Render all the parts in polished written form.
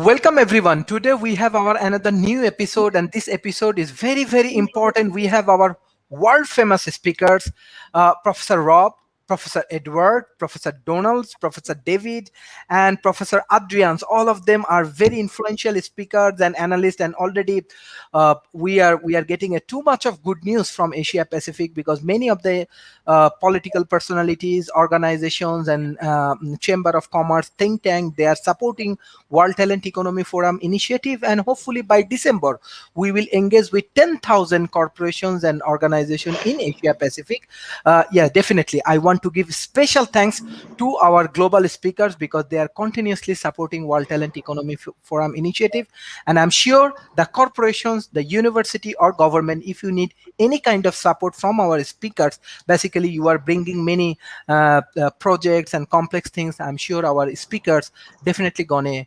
Welcome everyone. Today we have our another new episode, and this episode is very, very important. We have our world famous speakers, Professor Rob, Professor Edward, Professor Donalds, Professor David, and Professor Adrians. All of them are very influential speakers and analysts, and already we are getting too much of good news from Asia Pacific, because many of the political personalities, organizations, and Chamber of Commerce think tank, they are supporting World Talent Economy Forum initiative, and hopefully by December we will engage with 10,000 corporations and organizations in Asia Pacific. Yeah, definitely I want to give special thanks to our global speakers, because they are continuously supporting World Talent Economy Forum initiative. And I'm sure the corporations, the university or government, if you need any kind of support from our speakers, basically you are bringing many projects and complex things, I'm sure our speakers definitely gonna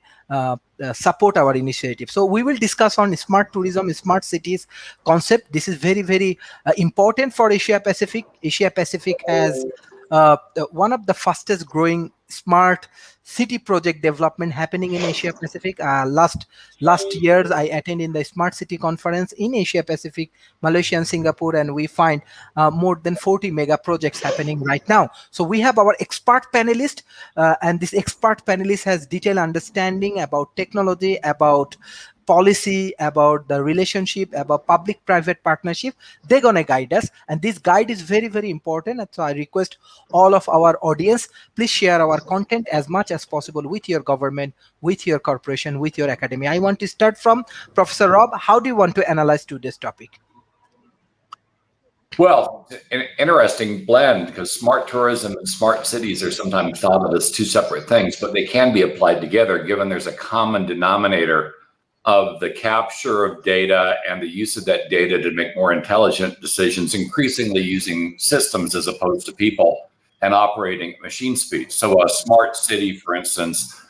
support our initiative. So we will discuss on smart tourism, smart cities concept. This is very, very important for Asia Pacific. Asia Pacific has one of the fastest growing smart city project development happening in Asia Pacific. Last years I attended in the smart city conference in Asia Pacific, Malaysia and Singapore, and we find more than 40 mega projects happening right now. So we have our expert panelist, and this expert panelist has detailed understanding about technology, about policy, about the relationship, about public-private partnership. They're gonna guide us, and this guide is very, very important. And so I request all of our audience, please share our content as much as possible with your government, with your corporation, with your academy. I want to start from Professor Rob. How do you want to analyze today's topic? Well, an interesting blend, because smart tourism and smart cities are sometimes thought of as two separate things, but they can be applied together given there's a common denominator of the capture of data and the use of that data to make more intelligent decisions, increasingly using systems as opposed to people and operating at machine speed. So a smart city, for instance,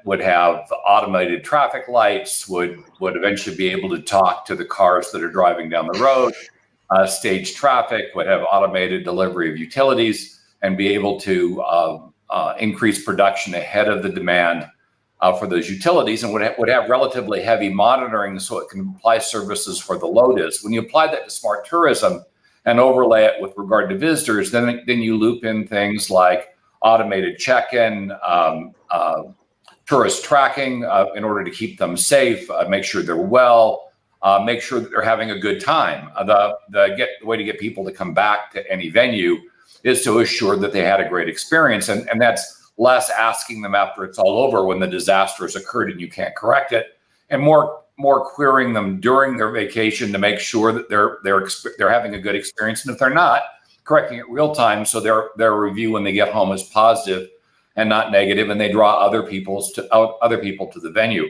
would have automated traffic lights, would eventually be able to talk to the cars that are driving down the road, stage traffic, would have automated delivery of utilities, and be able to increase production ahead of the demand for those utilities, and would have relatively heavy monitoring so it can apply services where the load is. When you apply that to smart tourism and overlay it with regard to visitors, then you loop in things like automated check-in, tourist tracking in order to keep them safe, make sure they're well, make sure that they're having a good time. The way to get people to come back to any venue is to assure that they had a great experience, and that's less asking them after it's all over when the disaster has occurred and you can't correct it, and more querying them during their vacation to make sure that they're having a good experience, and if they're not, correcting it real time so their review when they get home is positive and not negative, and they draw other people to the venue.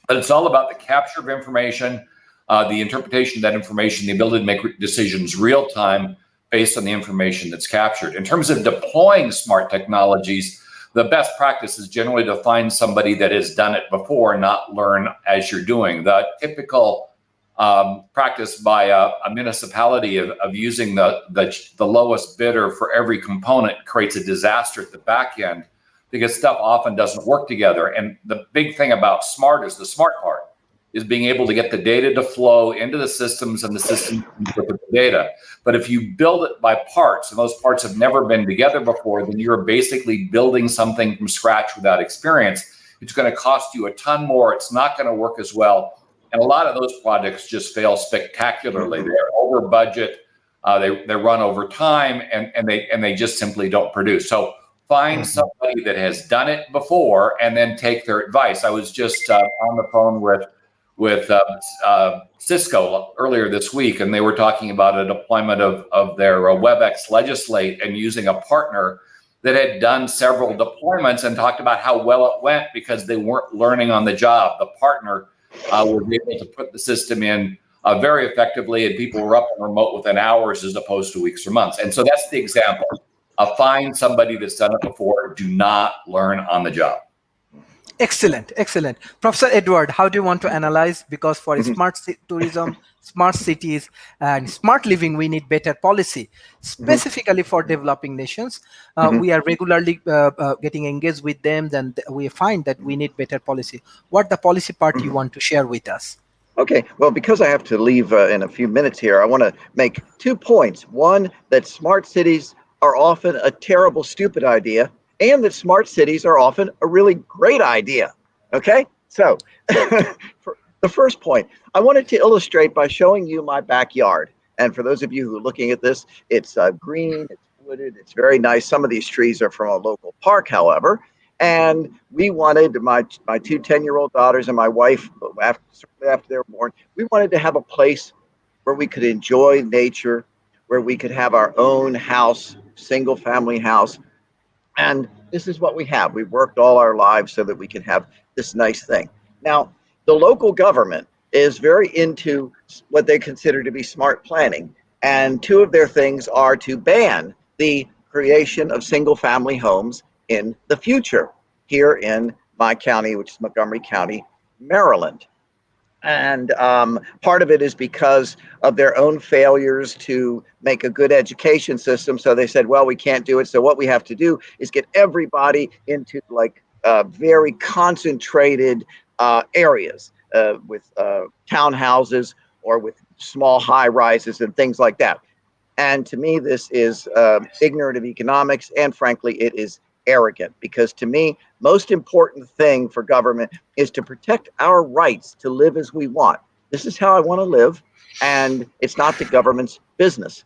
But it's all about the capture of information, the interpretation of that information, the ability to make decisions real time based on the information that's captured. In terms of deploying smart technologies, the best practice is generally to find somebody that has done it before, not learn as you're doing. The typical practice by a municipality of using the lowest bidder for every component creates a disaster at the back end, because stuff often doesn't work together. And the big thing about smart is the smart part is being able to get the data to flow into the systems, and the systems interpret the data. But if you build it by parts, and those parts have never been together before, then you're basically building something from scratch without experience. It's going to cost you a ton more. It's not going to work as well. And a lot of those projects just fail spectacularly. They're over budget, they run over time, and they just simply don't produce. So find somebody that has done it before and then take their advice. I was just on the phone with Cisco earlier this week, and they were talking about a deployment of their WebEx Legislate, and using a partner that had done several deployments and talked about how well it went because they weren't learning on the job. The partner was able to put the system in very effectively, and people were up and remote within hours as opposed to weeks or months. And so that's the example. Find somebody that's done it before. Do not learn on the job. Excellent, excellent. Professor Edward, how do you want to analyze? Because for smart tourism, smart cities and smart living, we need better policy, Hmm. specifically for developing nations. Hmm. We are regularly getting engaged with them. Then we find that we need better policy. What the policy part you Hmm. want to share with us? Okay, well, because I have to leave in a few minutes here, I want to make 2 points. One, that smart cities are often a terrible, stupid idea, and that smart cities are often a really great idea. Okay, so for the first point, I wanted to illustrate by showing you my backyard. And for those of you who are looking at this, it's green, it's wooded, it's very nice. Some of these trees are from a local park, however. And we wanted my 2 10-year-old daughters and my wife, after they were born, we wanted to have a place where we could enjoy nature, where we could have our own house, single family house. And this is what we have. We worked all our lives so that we can have this nice thing. Now, the local government is very into what they consider to be smart planning. And two of their things are to ban the creation of single family homes in the future here in my county, which is Montgomery County, Maryland. And part of it is because of their own failures to make a good education system. So they said, well, we can't do it. So what we have to do is get everybody into like very concentrated areas with townhouses or with small high rises and things like that. And to me, this is ignorant of economics, and frankly, it is arrogant. Because to me, most important thing for government is to protect our rights to live as we want. This is how I want to live, and it's not the government's business.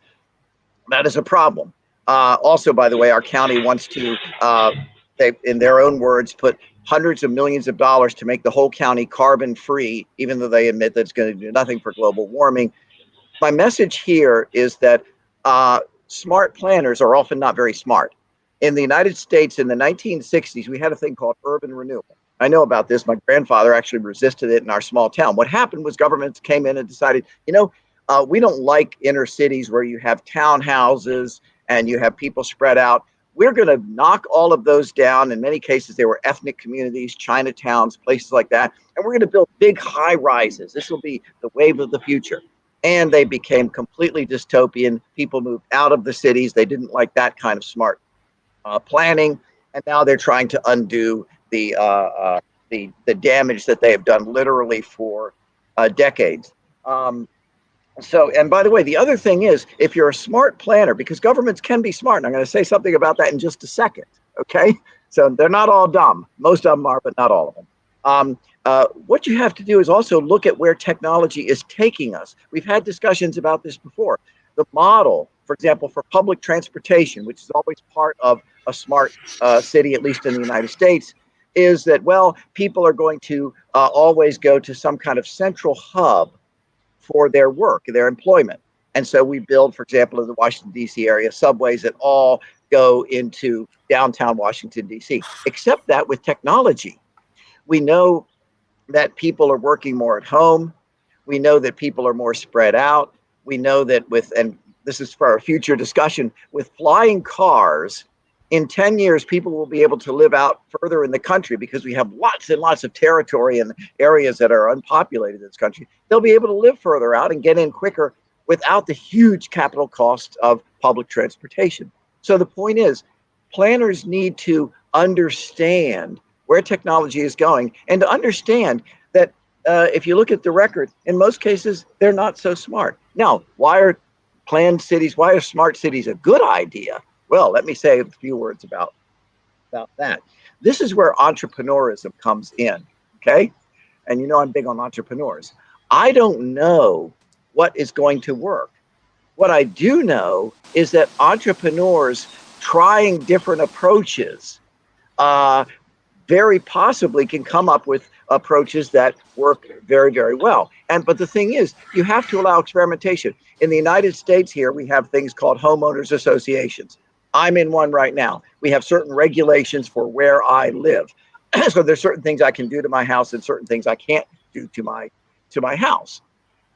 That is a problem. Also, by the way, our county wants to, they, in their own words, put hundreds of millions of dollars to make the whole county carbon free, even though they admit that it's going to do nothing for global warming. My message here is that uh, smart planners are often not very smart. In the United States in the 1960s, we had a thing called urban renewal. I know about this. My grandfather actually resisted it in our small town. What happened was governments came in and decided, we don't like inner cities where you have townhouses and you have people spread out. We're going to knock all of those down. In many cases, they were ethnic communities, Chinatowns, places like that. And we're going to build big high rises. This will be the wave of the future. And they became completely dystopian. People moved out of the cities. They didn't like that kind of smart planning, and now they're trying to undo the damage that they have done literally for decades. And by the way, the other thing is, if you're a smart planner, because governments can be smart, and I'm going to say something about that in just a second. Okay, so they're not all dumb. Most of them are, but not all of them. What you have to do is also look at where technology is taking us. We've had discussions about this before. The model, for example, for public transportation, which is always part of a smart city, at least in the United States, is that, well, people are going to always go to some kind of central hub for their work, their employment. And so we build, for example, in the Washington, D.C. area, subways that all go into downtown Washington, D.C., except that with technology. We know that people are working more at home. We know that people are more spread out. We know that and this is for a future discussion, with flying cars, in 10 years, people will be able to live out further in the country because we have lots and lots of territory and areas that are unpopulated in this country. They'll be able to live further out and get in quicker without the huge capital costs of public transportation. So the point is, planners need to understand where technology is going and to understand that if you look at the record, in most cases, they're not so smart. Now, why are why are smart cities a good idea? Well, let me say a few words about that. This is where entrepreneurism comes in, okay? And I'm big on entrepreneurs. I don't know what is going to work. What I do know is that entrepreneurs trying different approaches uh, very possibly can come up with approaches that work very, very well. But the thing is, you have to allow experimentation. In the United States here, we have things called homeowners associations. I'm in one right now. We have certain regulations for where I live. So there's certain things I can do to my house and certain things I can't do to my house.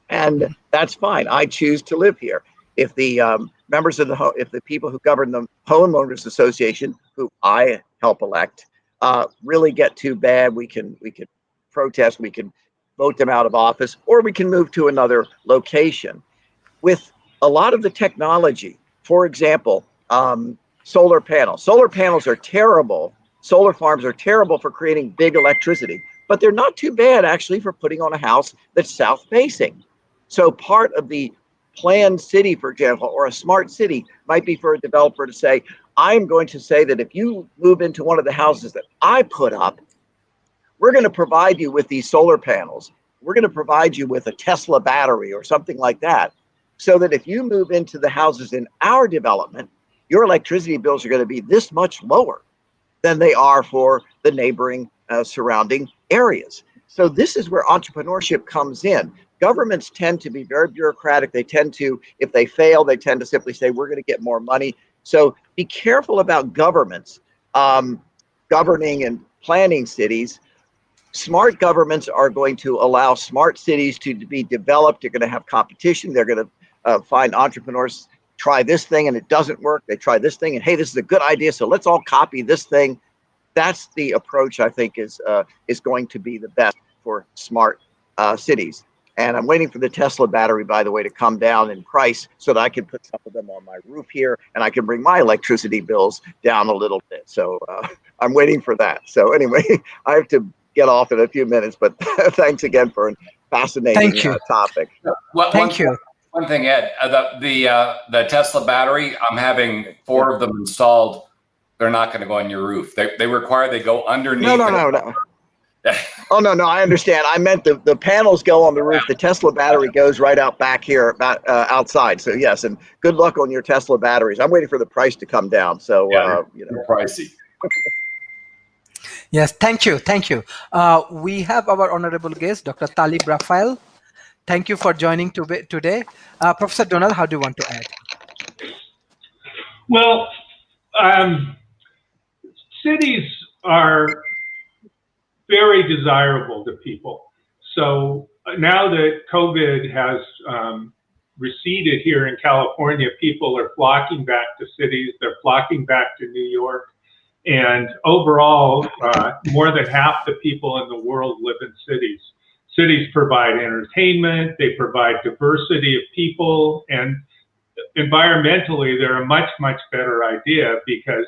And that's fine. I choose to live here. If the members of if the people who govern the homeowners association, who I help elect, really get too bad, we can protest, we can vote them out of office, or we can move to another location. With a lot of the technology, for example, solar panels. Solar panels are terrible. Solar farms are terrible for creating big electricity, but they're not too bad actually for putting on a house that's south facing. So part of the planned city, for example, or a smart city might be for a developer to say, I'm going to say that if you move into one of the houses that I put up, we're going to provide you with these solar panels. We're going to provide you with a Tesla battery or something like that, so that if you move into the houses in our development, your electricity bills are going to be this much lower than they are for the neighboring surrounding areas. So this is where entrepreneurship comes in. Governments tend to be very bureaucratic. They tend to, if they fail, they tend to simply say, we're going to get more money. So be careful about governments governing and planning cities. Smart governments are going to allow smart cities to be developed. They're going to have competition. They're going to find entrepreneurs try this thing and it doesn't work. They try this thing and, hey, this is a good idea, so let's all copy this thing. That's the approach I think is going to be the best for smart cities. And I'm waiting for the Tesla battery, by the way, to come down in price so that I can put some of them on my roof here and I can bring my electricity bills down a little bit. So I'm waiting for that. So anyway, I have to get off in a few minutes, but thanks again for a fascinating topic. Well, Thank you. One thing, Ed, the Tesla battery, I'm having 4 of them installed. They're not going to go on your roof. They require they go underneath. No. Oh, no, I understand. I meant the panels go on the roof. The Tesla battery goes right out back here, outside. So yes, and good luck on your Tesla batteries. I'm waiting for the price to come down. So they're pricey. Yes, thank you. We have our honorable guest, Dr. Talib Rafael. Thank you for joining today. Professor Donald, how do you want to add? Well, cities are very desirable to people. So now that COVID has receded here in California, people are flocking back to cities. They're flocking back to New York. And overall, more than half the people in the world live in cities. Cities provide entertainment, they provide diversity of people, and environmentally, they're a much, much better idea because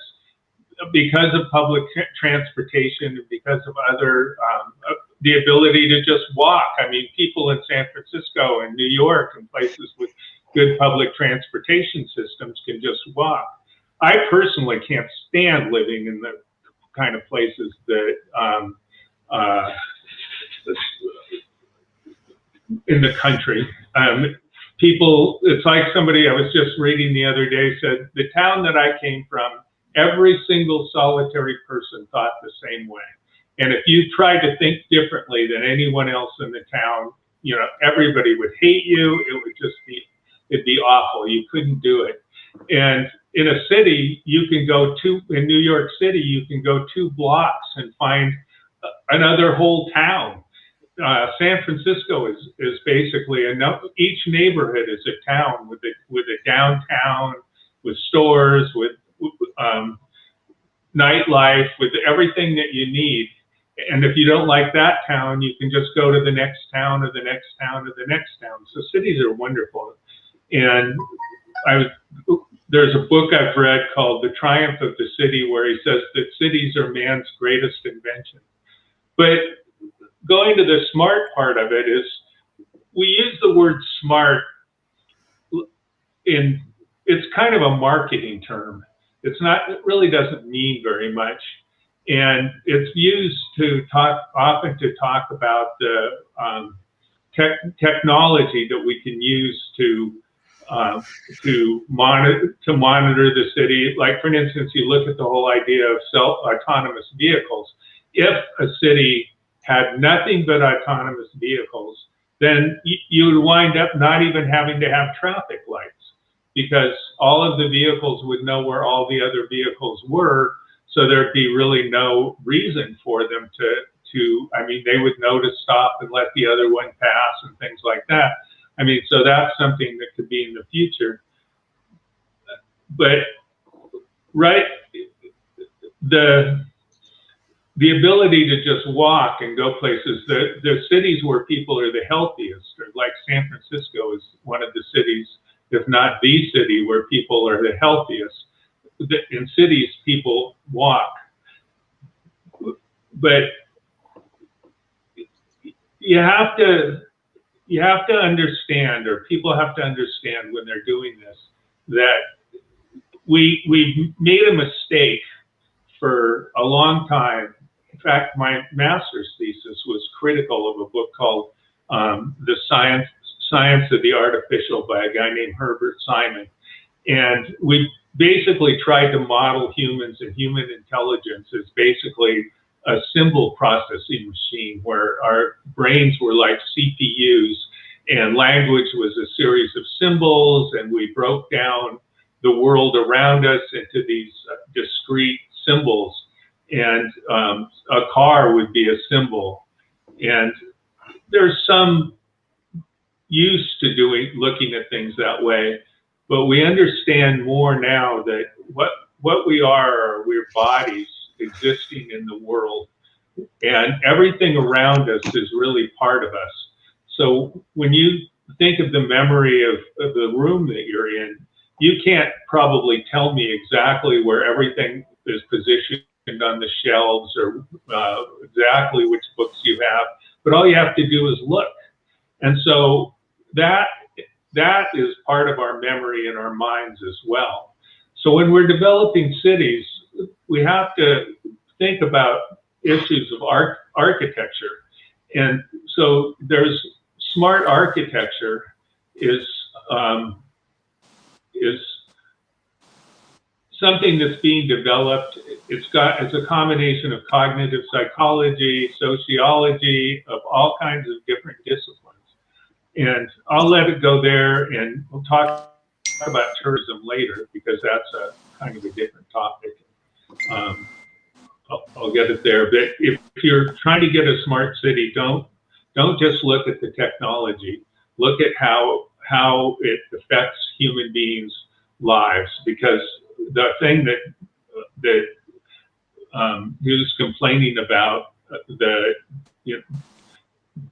of public transportation and because of other, the ability to just walk. I mean, people in San Francisco and New York and places with good public transportation systems can just walk. I personally can't stand living in the kind of places that in the country. People, it's like somebody I was just reading the other day said, the town that I came from, every single solitary person thought the same way. And if you tried to think differently than anyone else in the town, you know, everybody would hate you. It would just be, it'd be awful. You couldn't do it. And in a city, you can go in New York City, you can go 2 blocks and find another whole town. San Francisco is basically each neighborhood is a town with a downtown, with stores, with nightlife, with everything that you need. And if you don't like that town, you can just go to the next town or the next town or the next town. So cities are wonderful. And there's a book I've read called The Triumph of the City, where he says that cities are man's greatest invention. But going to the smart part of it is, we use the word smart it's kind of a marketing term. It really doesn't mean very much. And it's used often to talk about the technology that we can use to monitor the city. Like, for instance, you look at the whole idea of autonomous vehicles. If a city had nothing but autonomous vehicles, then you would wind up not even having to have traffic lights, because all of the vehicles would know where all the other vehicles were. So there'd be really no reason for them I mean, they would know to stop and let the other one pass and things like that. I mean, so that's something that could be in the future. But, right, the the ability to just walk and go places. The cities where people are the healthiest, like San Francisco is one of the cities, if not the city, where people are the healthiest. In cities, people walk. But you have to understand, or people have to understand when they're doing this, that we made a mistake for a long time. In fact, my master's thesis was critical of a book called The Science of the Artificial by a guy named Herbert Simon. And we basically tried to model humans and human intelligence as basically a symbol processing machine where our brains were like CPUs and language was a series of symbols, and we broke down the world around us into these discrete symbols. And a car would be a symbol. And there's some use to looking at things that way, but we understand more now that what we are we're bodies existing in the world, and everything around us is really part of us. So when you think of the memory of the room that you're in, you can't probably tell me exactly where everything is positioned on the shelves or exactly which books you have, but all you have to do is look. And so that is part of our memory and our minds as well. So when we're developing cities, we have to think about issues of architecture. And so there's smart architecture is something that's being developed. It's a combination of cognitive psychology, sociology, of all kinds of different disciplines. And I'll let it go there, and we'll talk about tourism later because that's a kind of a different topic. I'll get it there. But if you're trying to get a smart city, don't just look at the technology. Look at how it affects human beings' lives, because the thing that who's complaining about the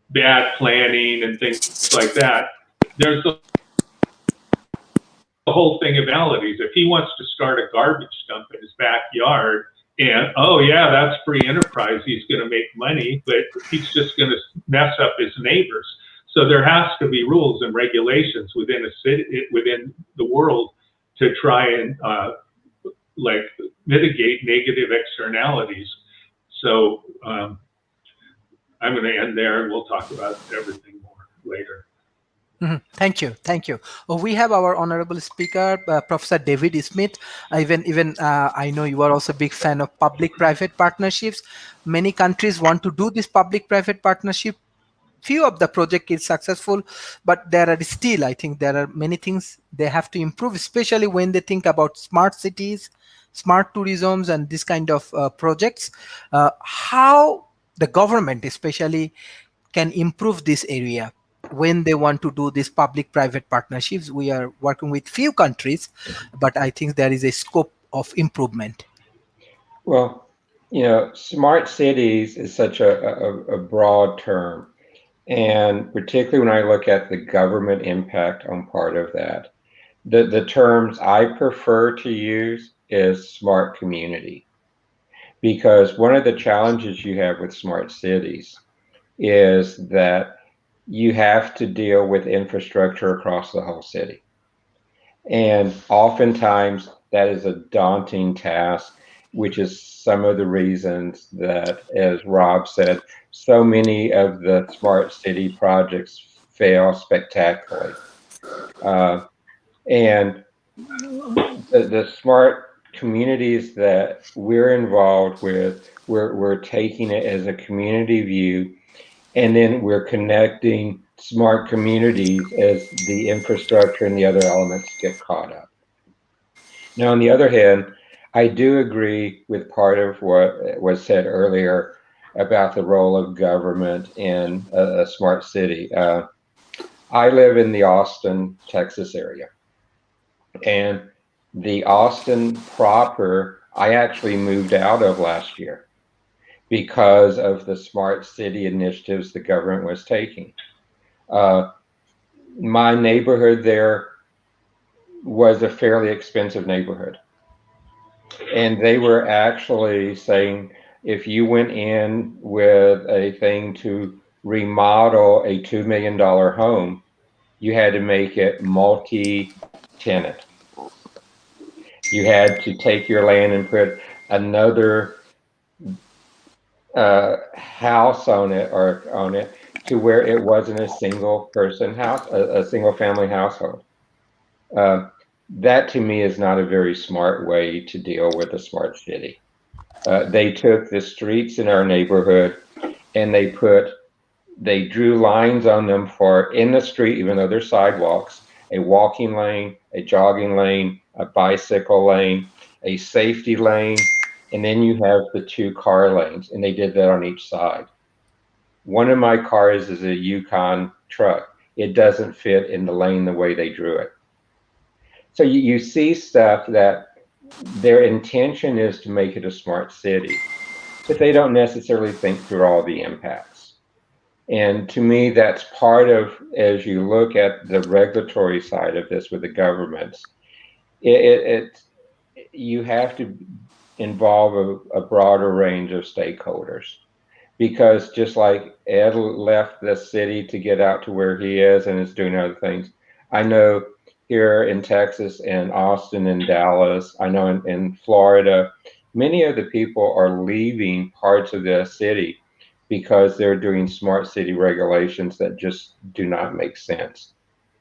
bad planning and things like that, there's the whole thing of realities. If he wants to start a garbage dump in his backyard, and oh yeah, that's free enterprise, he's going to make money, but he's just going to mess up his neighbors. So there has to be rules and regulations within a city, within the world, to try and mitigate negative externalities. So I'm going to end there, and we'll talk about everything more later. Thank you. We have our honorable speaker, Professor David Smith. Even I know you are also a big fan of public-private partnerships. Many countries want to do this public-private partnership. Few of the project is successful, but there are still, I think there are many things they have to improve, especially when they think about smart cities, smart tourisms, and this kind of projects. How the government especially can improve this area when they want to do these public-private partnerships. We are working with few countries, but I think there is a scope of improvement. Well, smart cities is such a broad term. And particularly when I look at the government impact on part of that, the terms I prefer to use is smart community. Because one of the challenges you have with smart cities is that you have to deal with infrastructure across the whole city. And oftentimes that is a daunting task, which is some of the reasons that, as Rob said, so many of the smart city projects fail spectacularly. And the smart communities that we're involved with, we're taking it as a community view, and then we're connecting smart communities as the infrastructure and the other elements get caught up. Now, on the other hand, I do agree with part of what was said earlier about the role of government in a smart city. I live in the Austin, Texas area. And the Austin proper, I actually moved out of last year because of the smart city initiatives the government was taking. My neighborhood there was a fairly expensive neighborhood. And they were actually saying if you went in with a thing to remodel a $2 million home, you had to make it multi-tenant. You had to take your land and put another house on it to where it wasn't a single person house, a single family household. That to me is not a very smart way to deal with a smart city. They took the streets in our neighborhood and they drew lines on them for in the street, even though they're sidewalks, a walking lane, a jogging lane, a bicycle lane, a safety lane, and then you have the 2 car lanes, and they did that on each side. One of my cars is a Yukon truck. It doesn't fit in the lane the way they drew it. So you see stuff that their intention is to make it a smart city, but they don't necessarily think through all the impacts. And to me, that's part of, as you look at the regulatory side of this with the governments, you have to involve a broader range of stakeholders. Because just like Ed left the city to get out to where he is and is doing other things, I know here in Texas and Austin and Dallas, I know in Florida, many of the people are leaving parts of the city because they're doing smart city regulations that just do not make sense.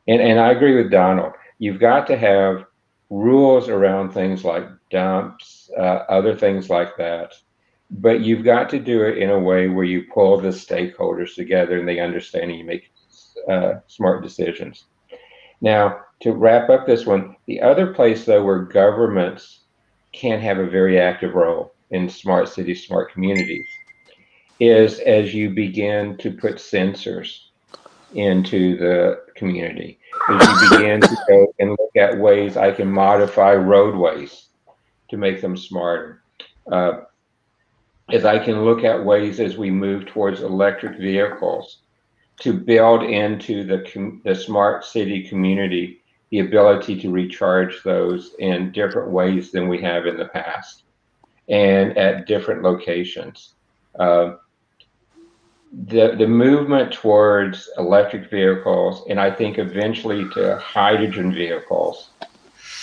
And I agree with Donald. You've got to have rules around things like dumps, other things like that. But you've got to do it in a way where you pull the stakeholders together and they understand and you make smart decisions. Now, to wrap up this one, the other place, though, where governments can have a very active role in smart cities, smart communities, is as you begin to put sensors into the community, as you begin to go and look at ways I can modify roadways to make them smarter. As I can look at ways as we move towards electric vehicles to build into the smart city community the ability to recharge those in different ways than we have in the past and at different locations. The movement towards electric vehicles, and I think eventually to hydrogen vehicles,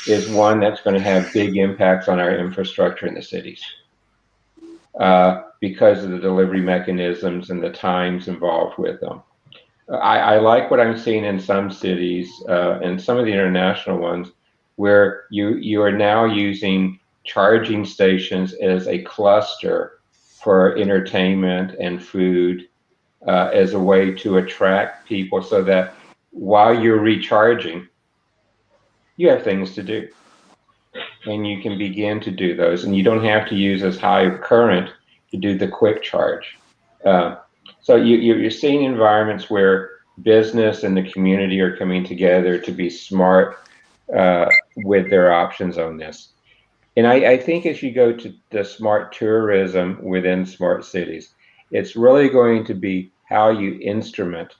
is one that's going to have big impacts on our infrastructure in the cities. Because of the delivery mechanisms and the times involved with them. I like what I'm seeing in some cities and some of the international ones where you are now using charging stations as a cluster for entertainment and food as a way to attract people so that while you're recharging, you have things to do. And you can begin to do those, and you don't have to use as high of current to do the quick charge. So you're seeing environments where business and the community are coming together to be smart with their options on this. And I think as you go to the smart tourism within smart cities, it's really going to be how you instrument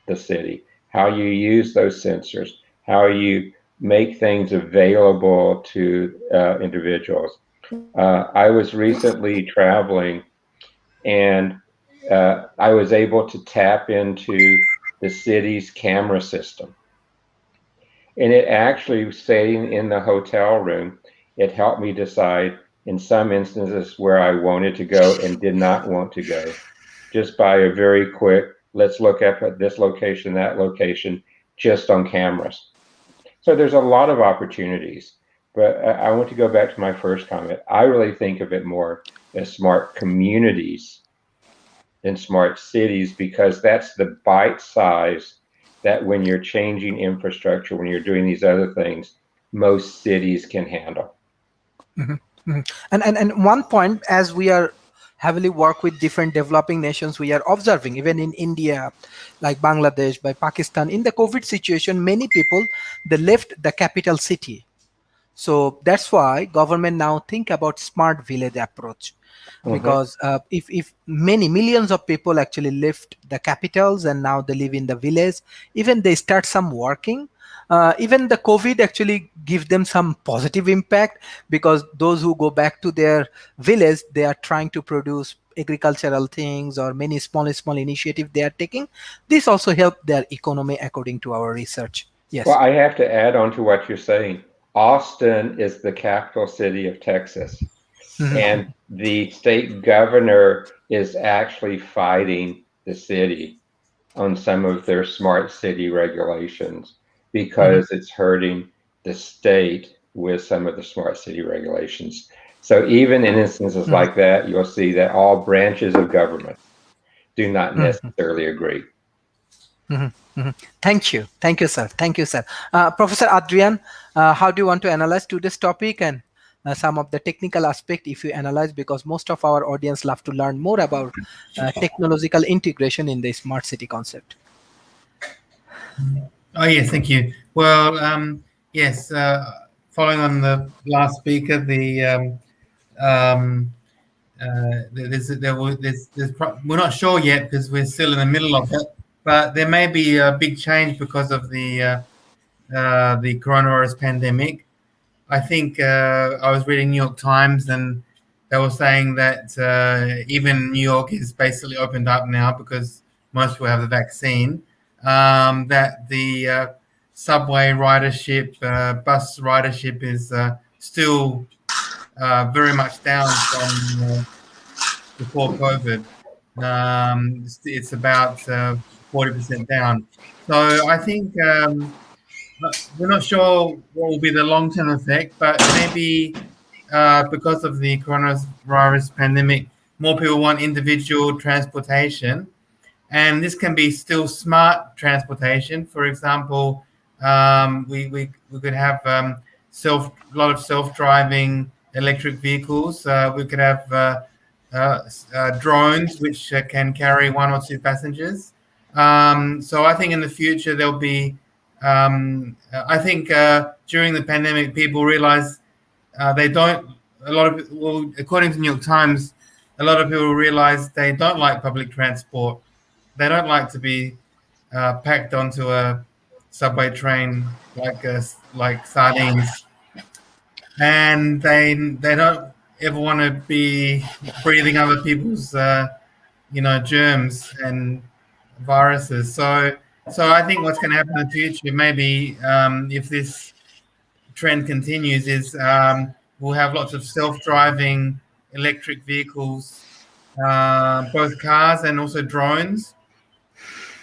the city, how you use those sensors, how you make things available to individuals. I was recently traveling and I was able to tap into the city's camera system. And it actually, staying in the hotel room, it helped me decide in some instances where I wanted to go and did not want to go, just by a very quick, let's look up at this location, that location, just on cameras. So there's a lot of opportunities, but I want to go back to my first comment. I really think of it more as smart communities than smart cities, because that's the bite size that when you're changing infrastructure, when you're doing these other things, most cities can handle. And one point, as we are heavily work with different developing nations, we are observing even in India, like Bangladesh, by Pakistan, in the COVID situation, many people, they left the capital city. So that's why government now think about smart village approach, because if many millions of people actually left the capitals and now they live in the village, even they start some working, even the COVID actually give them some positive impact, because those who go back to their village, they are trying to produce agricultural things or many small initiative they are taking. This also help their economy according to our research. Well, Yes. I have to add on to what you're saying. Austin is the capital city of Texas, and the state governor is actually fighting the city on some of their smart city regulations because it's hurting the state with some of the smart city regulations. So even in instances like that, you'll see that all branches of government do not necessarily agree. Thank you, sir. Thank you, sir. Professor Adrian, how do you want to analyze today's topic and some of the technical aspect, if you analyze, because most of our audience love to learn more about technological integration in the smart city concept. Oh, yes, thank you. Well, yes, following on the last speaker, we're not sure yet because we're still in the middle of it, but there may be a big change because of the coronavirus pandemic. I think I was reading New York Times and they were saying that even New York is basically opened up now because most people have the vaccine. That the subway ridership, bus ridership is still very much down from before COVID. It's about 40% down. So I think we're not sure what will be the long-term effect, but maybe because of the coronavirus pandemic, more people want individual transportation, and this can be still smart transportation. For example, we could have a lot of self-driving electric vehicles. We could have drones which can carry one or two passengers. So I think in the future there'll be. I think during the pandemic, people realized they don't. According to New York Times, a lot of people realize they don't like public transport. They don't like to be packed onto a subway train like sardines, and they don't ever want to be breathing other people's germs and viruses. So I think what's going to happen in the future, maybe if this trend continues, is we'll have lots of self-driving electric vehicles, both cars and also drones.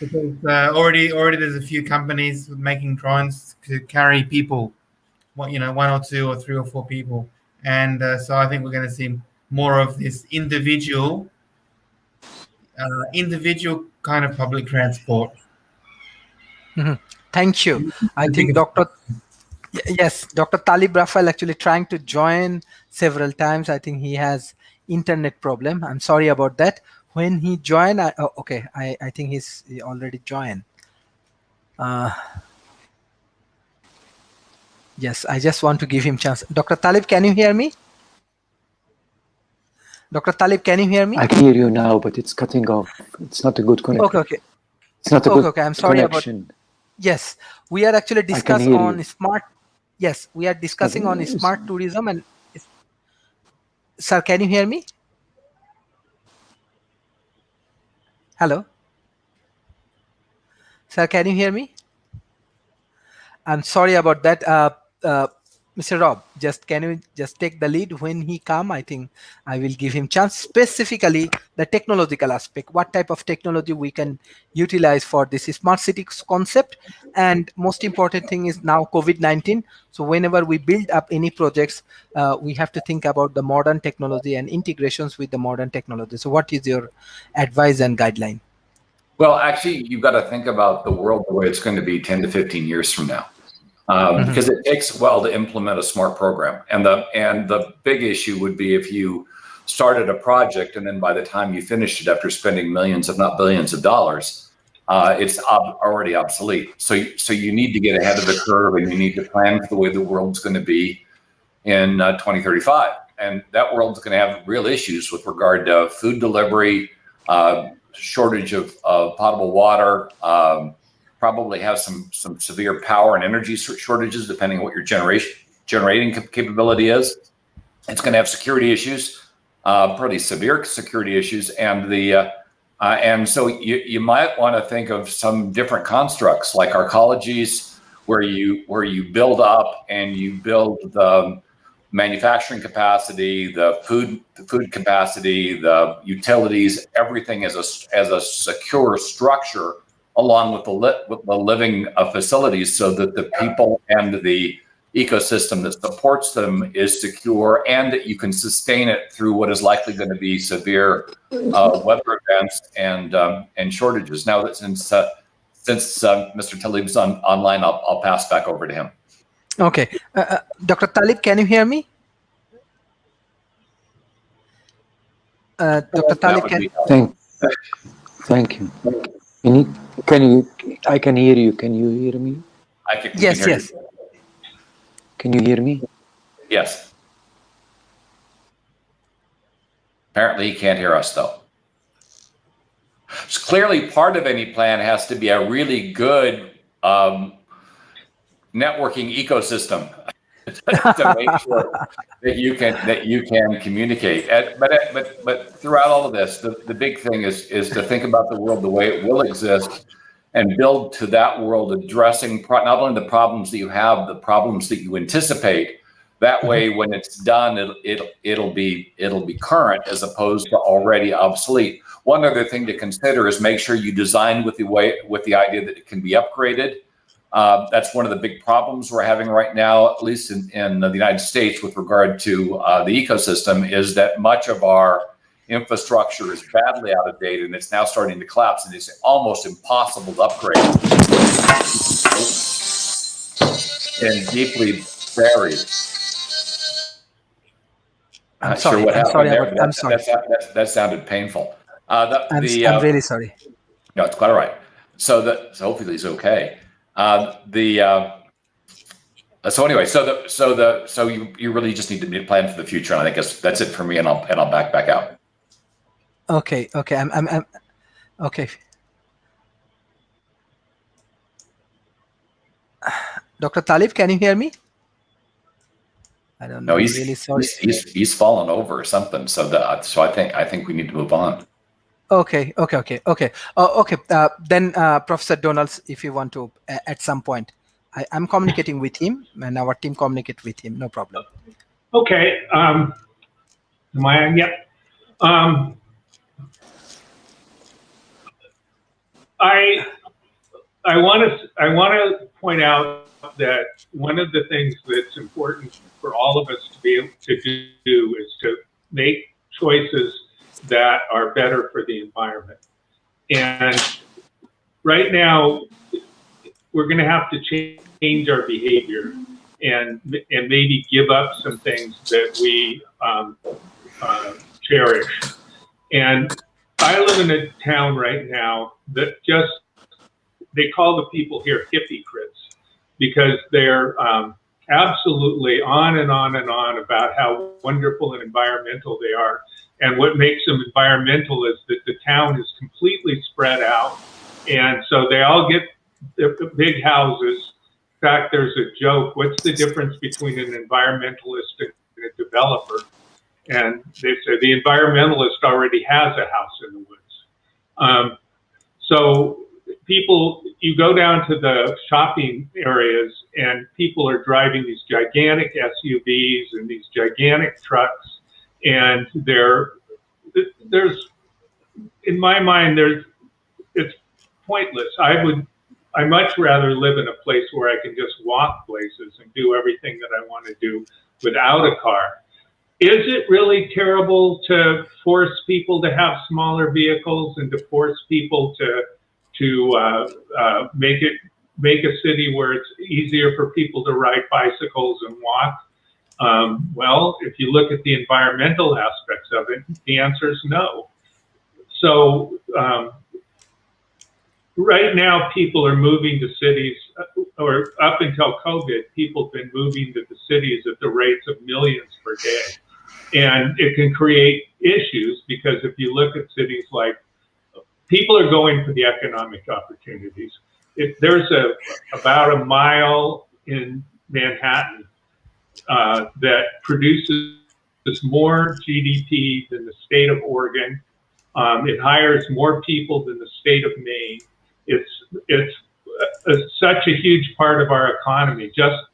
Because already there's a few companies making drones to carry people, one or two or three or four people, and so I think we're going to see more of this individual kind of public transport. Thank you. I think Dr. Talib Rafael actually trying to join several times. I think he has internet problem. I'm sorry about that. When he joined, I think he already joined. Yes, I just want to give him chance. Dr. Talib, can you hear me? Dr. Talib, can you hear me? I can hear you now, but it's cutting off. It's not a good connection. Okay. It's not a good I'm sorry connection. Yes, we are actually discussing on smart. Yes, we are discussing on smart tourism and. Sir, can you hear me? Hello. Sir, can you hear me? I'm sorry about that. Mr. Rob, can you just take the lead when he come? I think I will give him chance, specifically the technological aspect. What type of technology we can utilize for this smart city concept? And most important thing is now COVID-19. So whenever we build up any projects, we have to think about the modern technology and integrations with the modern technology. So what is your advice and guideline? Well, actually, you've got to think about the world the way it's going to be 10 to 15 years from now. Because it takes a while to implement a smart program. And the big issue would be if you started a project and then by the time you finished it after spending millions, if not billions of dollars, it's already obsolete. So you need to get ahead of the curve and you need to plan for the way the world's going to be in 2035. And that world's going to have real issues with regard to food delivery, shortage of potable water, probably have some severe power and energy shortages depending on what your generating capability is. It's going to have security issues, pretty severe security issues, and so you might want to think of some different constructs like arcologies, where you build up and you build the manufacturing capacity, the food capacity, the utilities, everything as a secure structure, along with the living facilities, so that the people and the ecosystem that supports them is secure, and that you can sustain it through what is likely going to be severe weather events and shortages. Now, that since Mr. Talib's online, I'll pass back over to him. Okay, Dr. Talib, can you hear me? Dr. Talib, Thank you. I can hear you. Can you hear me? Yes. You. Can you hear me? Yes. Apparently, he can't hear us though. So clearly, part of any plan has to be a really good networking ecosystem to make sure that you can communicate. But throughout all of this, the big thing is to think about the world the way it will exist, and build to that world, addressing not only the problems that you have, the problems that you anticipate. That way, when it's done, it'll be current as opposed to already obsolete. One other thing to consider is make sure you design with the idea that it can be upgraded. That's one of the big problems we're having right now, at least in the United States, with regard to the ecosystem, is that much of our infrastructure is badly out of date, and it's now starting to collapse, and it's almost impossible to upgrade. And deeply buried. I'm sorry. That sounded painful. I'm really sorry. No, it's quite all right. So hopefully he's okay. So anyway, so you really just need to plan for the future, and I think that's it for me, and I'll back out. Okay. I'm okay. Dr. Talib, can you hear me? I don't know. No, he's really sorry. He's fallen over or something. So I think we need to move on. Okay. Then Professor Donalds, if you want to, at some point, I'm communicating with him, and our team communicate with him. No problem. Okay. Am I on? Yep. I want to point out that one of the things that's important for all of us to be able to do is to make choices that are better for the environment. And right now, we're going to have to change our behavior and maybe give up some things that we cherish. And I live in a town right now that they call the people here hypocrites, because they're absolutely on and on and on about how wonderful and environmental they are. And what makes them environmental is that the town is completely spread out. And so they all get the big houses. In fact, there's a joke: what's the difference between an environmentalist and a developer? And they say the environmentalist already has a house in the woods. So people, you go down to the shopping areas and people are driving these gigantic SUVs and these gigantic trucks. And there's, in my mind, it's pointless. I much rather live in a place where I can just walk places and do everything that I want to do without a car. Is it really terrible to force people to have smaller vehicles and to force people to make a city where it's easier for people to ride bicycles and walk? Well, if you look at the environmental aspects of it, the answer is no. So right now people are moving to cities, or up until COVID, people have been moving to the cities at the rates of millions per day. And it can create issues because if you look at cities like, people are going for the economic opportunities. There's about a mile in Manhattan that produces more GDP than the state of Oregon. It hires more people than the state of Maine. It's such a huge part of our economy, just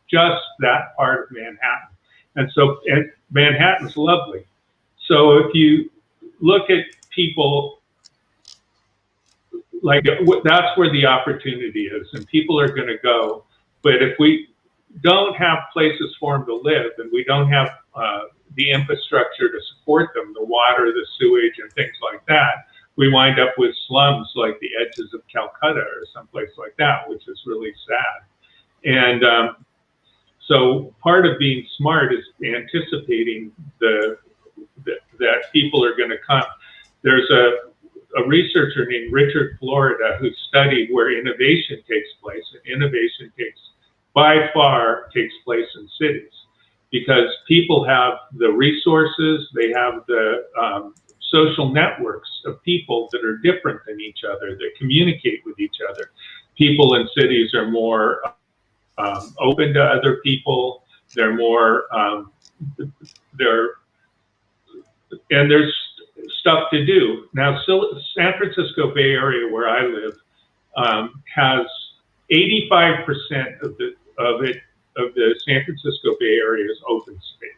that part of Manhattan. And Manhattan's lovely. So if you look at people, like, that's where the opportunity is, and people are going to go. But if we don't have places for them to live, and we don't have the infrastructure to support them, the water, the sewage, and things like that, we wind up with slums like the edges of Calcutta or someplace like that, which is really sad. And so part of being smart is anticipating that people are going to come. There's a researcher named Richard Florida who studied where innovation takes place, and innovation by far takes place in cities, because people have the resources, they have the social networks of people that are different than each other, that communicate with each other. People in cities are more open to other people. They're more, and there's stuff to do. Now, San Francisco Bay Area, where I live, has 85% of the San Francisco Bay Area is open space.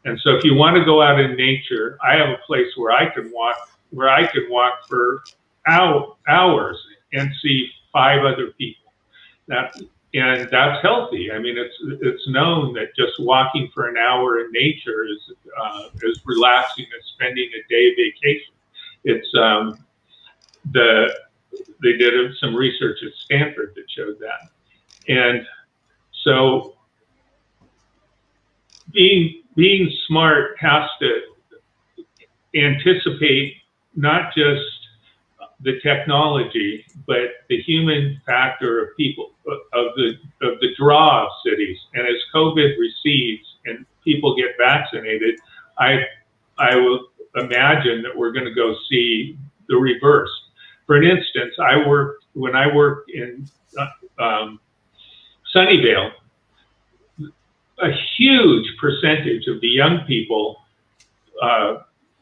And so if you want to go out in nature, I have a place where I can walk for hours and see 5 other people. And that's healthy. I mean, it's known that just walking for an hour in nature is relaxing as spending a day vacation. It's they did some research at Stanford that showed that. And so being smart has to anticipate not just the technology, but the human factor of people, of the draw of cities. And as COVID recedes and people get vaccinated, I will imagine that we're going to go see the reverse. For an instance, when I worked in Sunnyvale, a huge percentage of the young people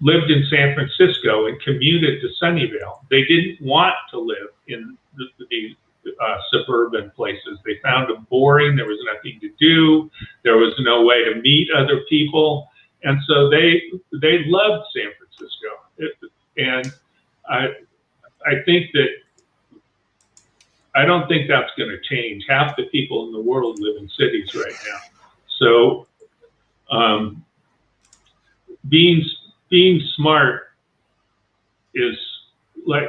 lived in San Francisco and commuted to Sunnyvale. They didn't want to live in the suburban places. They found them boring. There was nothing to do. There was no way to meet other people. And so they loved San Francisco. And I don't think that's going to change. Half the people in the world live in cities right now. So being smart is like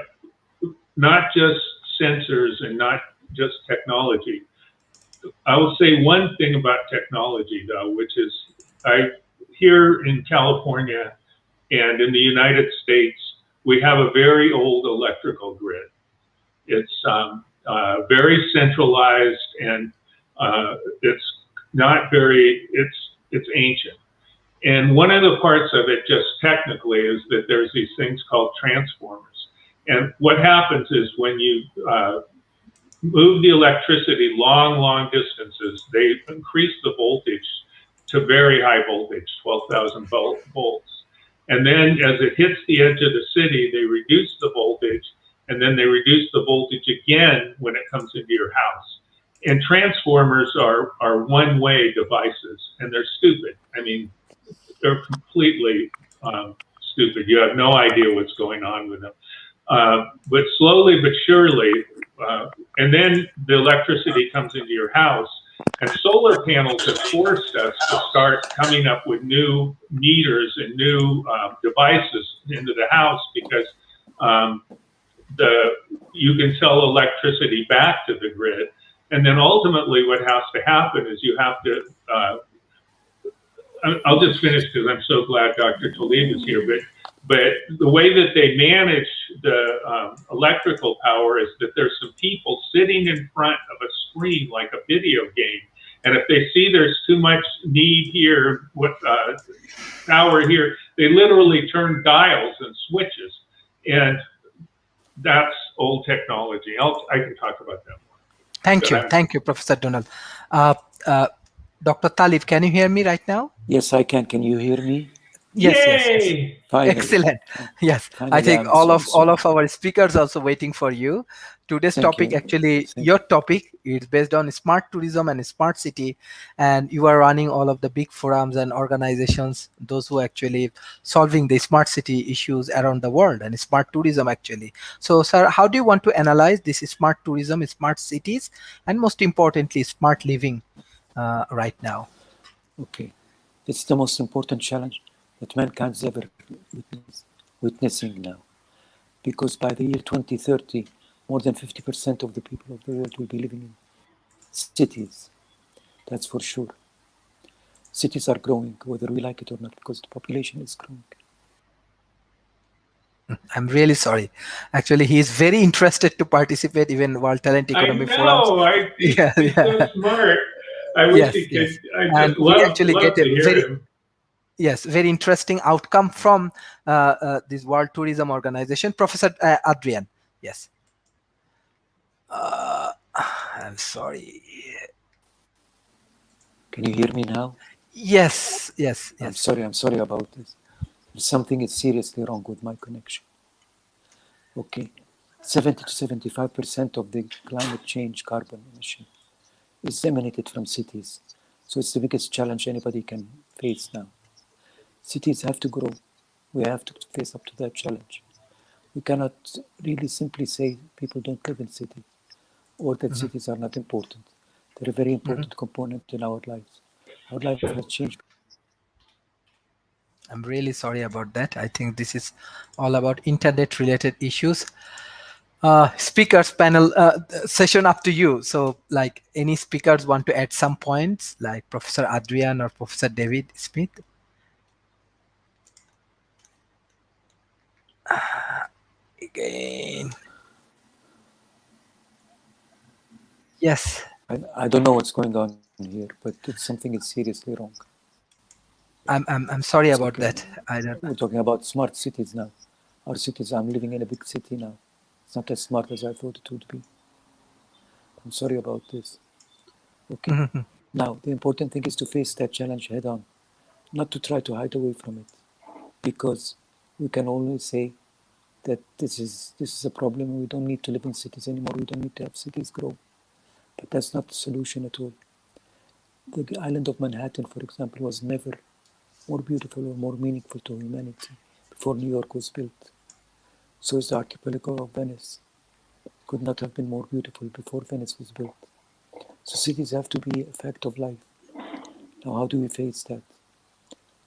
not just sensors and not just technology. I will say one thing about technology, though, which is here in California and in the United States, we have a very old electrical grid. It's very centralized, and it's not very, it's ancient. And one of the parts of it, just technically, is that there's these things called transformers. And what happens is when you move the electricity long distances, they increase the voltage to very high voltage, 12,000 volts. And then as it hits the edge of the city, they reduce the voltage, and then they reduce the voltage again when it comes into your house. And transformers are one-way devices, and they're stupid. I mean, they're completely stupid. You have no idea what's going on with them. But slowly but surely, and then the electricity comes into your house, and solar panels have forced us to start coming up with new meters and new devices into the house, because you can sell electricity back to the grid. And then ultimately what has to happen is you have to, I'll just finish because I'm so glad Dr. Talib is here, but But the way that they manage the electrical power is that there's some people sitting in front of a screen like a video game. And if they see there's too much need here, power here, they literally turn dials and switches. And that's old technology. I can talk about that more. Thank you, Professor Donald. Dr. Talib, can you hear me right now? Yes, I can. Can you hear me? Yes. Finally. Excellent. Yes, Finally, I think I'm all of sorry. our speakers also waiting for you. Today's Thank topic, you. actually, Thank your topic is based on smart tourism and smart city, and you are running all of the big forums and organizations, those who actually solving the smart city issues around the world and smart tourism actually. So, sir, how do you want to analyze this smart tourism, smart cities, and most importantly, smart living right now? Okay. It's the most important challenge that mankind's ever witnessing now. Because by the year 2030, more than 50% of the people of the world will be living in cities. That's for sure. Cities are growing, whether we like it or not, because the population is growing. I'm really sorry. Actually, he is very interested to participate even World Talent Economy Forums. He's so smart. I wish he could. Yes. I And just we love actually get to a hear him. very interesting outcome from this World Tourism Organization. Professor Adrian. Yes. I'm sorry. Can you hear me now? Yes. I'm sorry about this. Something is seriously wrong with my connection. Okay. 70 to 75% of the climate change carbon emission is emanated from cities. So it's the biggest challenge anybody can face now. Cities have to grow. We have to face up to that challenge. We cannot really simply say people don't live in cities or that cities are not important. They're a very important component in our lives. Our life has changed. I'm really sorry about that. I think this is all about internet related issues. Speakers panel session up to you. So like any speakers want to add some points like Professor Adrian or Professor David Smith? Again. Yes. I don't know what's going on here, but it's something is seriously wrong. I'm sorry about that. We're talking about smart cities now. Our cities, I'm living in a big city now. It's not as smart as I thought it would be. I'm sorry about this. Okay. Now, the important thing is to face that challenge head on, not to try to hide away from it, because we can only say that this is a problem. We don't need to live in cities anymore. We don't need to have cities grow. But that's not the solution at all. The island of Manhattan, for example, was never more beautiful or more meaningful to humanity before New York was built. So is the archipelago of Venice. Could not have been more beautiful before Venice was built. So cities have to be a fact of life. Now, how do we face that?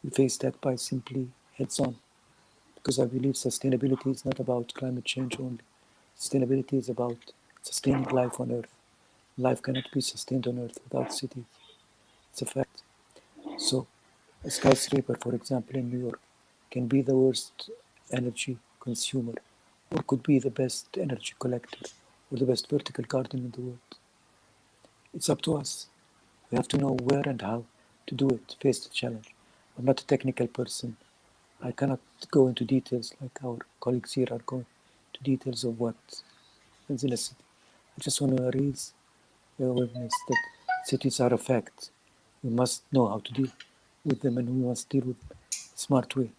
We face that by simply heads on, because I believe sustainability is not about climate change only. Sustainability is about sustaining life on Earth. Life cannot be sustained on Earth without cities. It's a fact. So, a skyscraper, for example, in New York, can be the worst energy consumer, or could be the best energy collector, or the best vertical garden in the world. It's up to us. We have to know where and how to do it, face the challenge. I'm not a technical person. I cannot go into details like our colleagues here are going to details of what is in a city. I just want to raise the awareness that cities are a fact. We must know how to deal with them, and we must deal with them in a smart way.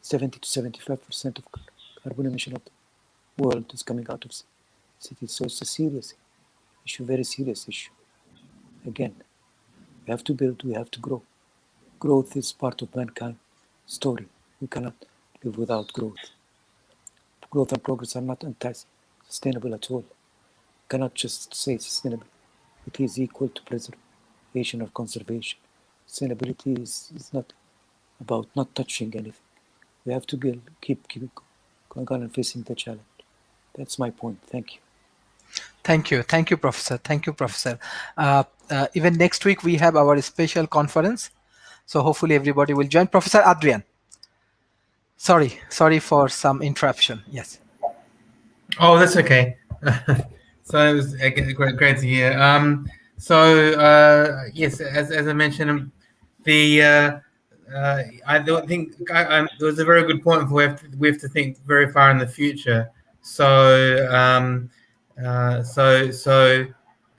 70 to 75% of carbon emission of the world is coming out of cities. So it's a serious issue, very serious issue. Again, we have to build, we have to grow. Growth is part of mankind's story. We cannot live without growth. Growth and progress are not anti-sustainable at all. We cannot just say sustainable. It is equal to preservation or conservation. Sustainability is not about not touching anything. We have to keep going on and facing the challenge. That's my point. Thank you. Thank you, Professor. Thank you, Professor. Even next week we have our special conference, so hopefully everybody will join. Professor Adrian. Sorry for some interruption. Yes. Oh, that's okay. So it was great to hear. Yes, as I mentioned, the I don't think it was a very good point. We have to think very far in the future. So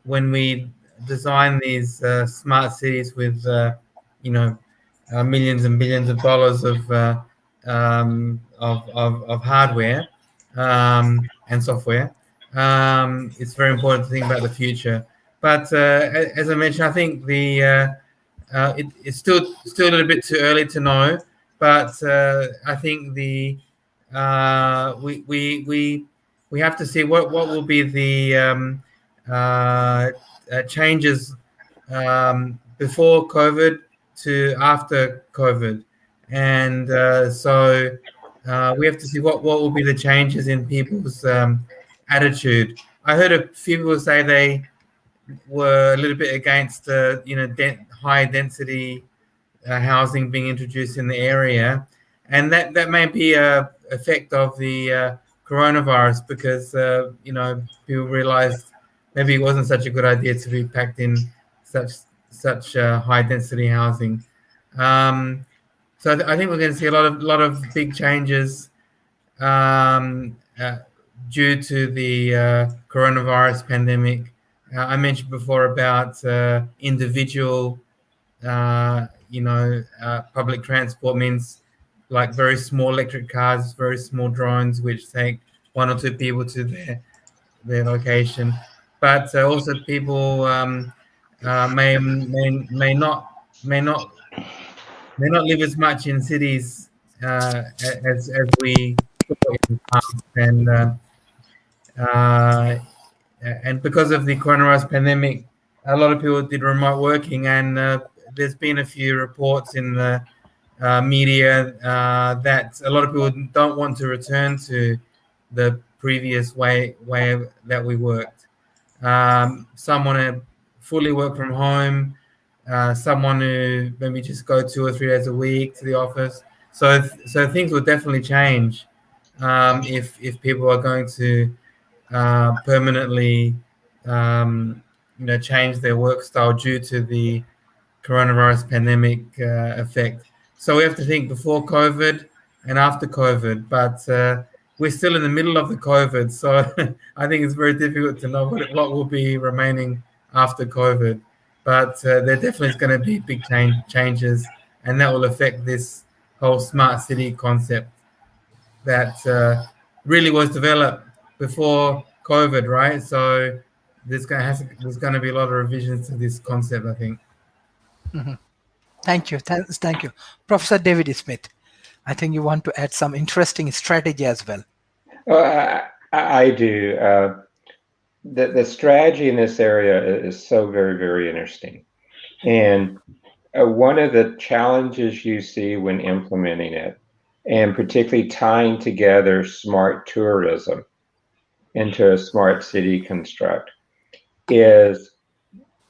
when we design these smart cities with you know millions and billions of dollars of hardware and software, it's very important to think about the future. But as I mentioned, I think it's still a little bit too early to know. But I think we have to see what will be the changes before COVID to after COVID, and we have to see what will be the changes in people's attitude. I heard a few people say they were a little bit against high density housing being introduced in the area, and that may be a effect of the coronavirus, because people realized maybe it wasn't such a good idea to be packed in such high density housing. So I think we're going to see a lot of big changes um, uh, due to the coronavirus pandemic. I mentioned before about individual, public transport means like very small electric cars, very small drones, which take one or two people to their location. But also people may not may not may not live as much in cities as we thought in the past, uh, and because of the coronavirus pandemic, a lot of people did remote working, and there's been a few reports in the media that a lot of people don't want to return to the previous way that we worked. Some want to fully work from home. Someone who maybe just go 2 or 3 days a week to the office. So things will definitely change if people are going to permanently change their work style due to the coronavirus pandemic effect. So we have to think before COVID and after COVID, but we're still in the middle of the COVID, so I think it's very difficult to know what will be remaining after COVID. But there definitely is going to be big changes, and that will affect this whole smart city concept that really was developed before COVID, right? So there's going to be a lot of revisions to this concept, I think. Thank you. Thank you. Professor David Smith, I think you want to add some interesting strategy as well. I do. The strategy in this area is so very, very interesting. And one of the challenges you see when implementing it, and particularly tying together smart tourism into a smart city construct, is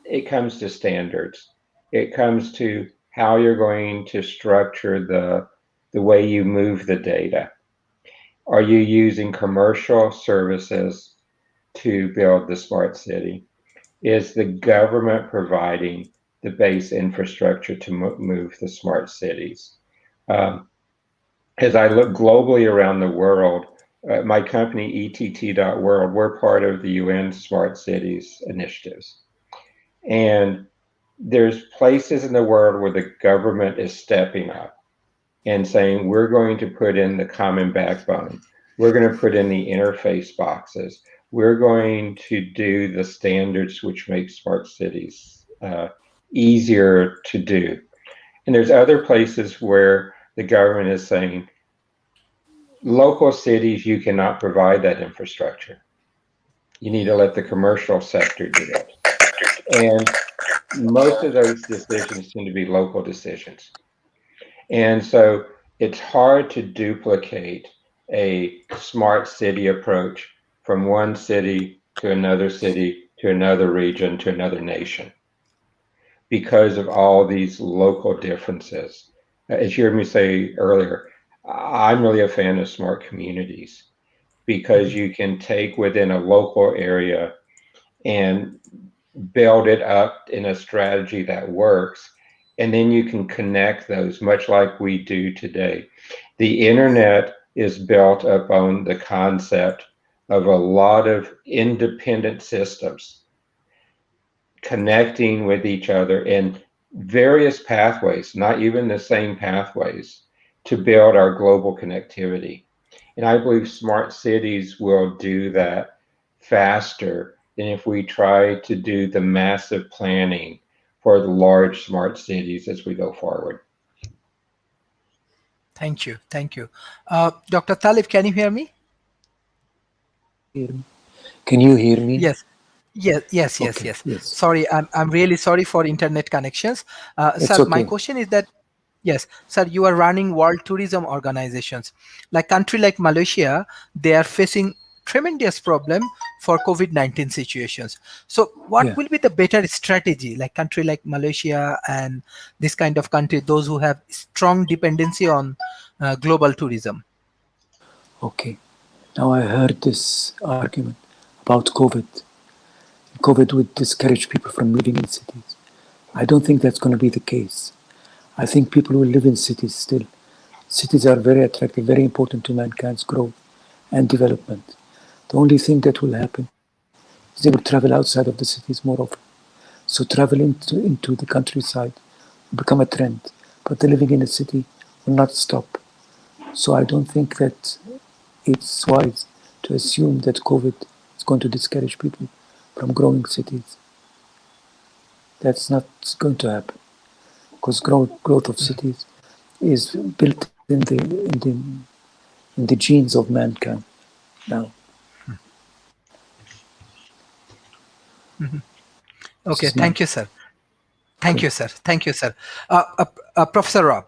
it comes to standards. It comes to how you're going to structure the way you move the data. Are you using commercial services to build the smart city? Is the government providing the base infrastructure to move the smart cities? As I look globally around the world, my company, ETT.world, we're part of the UN Smart Cities initiatives. And there's places in the world where the government is stepping up and saying, we're going to put in the common backbone. We're going to put in the interface boxes. We're going to do the standards which make smart cities easier to do. And there's other places where the government is saying, local cities, you cannot provide that infrastructure. You need to let the commercial sector do it. And most of those decisions tend to be local decisions. And so it's hard to duplicate a smart city approach from one city to another region to another nation because of all these local differences. As you heard me say earlier, I'm really a fan of smart communities because you can take within a local area and build it up in a strategy that works. And then you can connect those much like we do today. The internet is built upon the concept of a lot of independent systems connecting with each other in various pathways, not even the same pathways, to build our global connectivity. And I believe smart cities will do that faster than if we try to do the massive planning for the large smart cities as we go forward. Thank you. Thank you. Dr. Talib, can you hear me? Hear me? Can you hear me? Yes. Yes. Okay. Yes. Sorry, I'm really sorry for internet connections. It's Sir, my okay. question is that, yes, sir, you are running world tourism organizations. Like country like Malaysia, they are facing tremendous problem for COVID-19 situations. So what Yeah. will be the better strategy, like country like Malaysia and this kind of country, those who have strong dependency on global tourism? Okay. Now I heard this argument about COVID. COVID would discourage people from living in cities. I don't think that's going to be the case. I think people will live in cities still. Cities are very attractive, very important to mankind's growth and development. The only thing that will happen is they will travel outside of the cities more often. So travel into the countryside will become a trend, but the living in a city will not stop. So I don't think that it's wise to assume that COVID is going to discourage people from growing cities. That's not going to happen, because growth of cities is built in the genes of mankind now. Okay, This is my thank you, sir. Thank okay. you, sir. Thank you, sir. Professor Rob,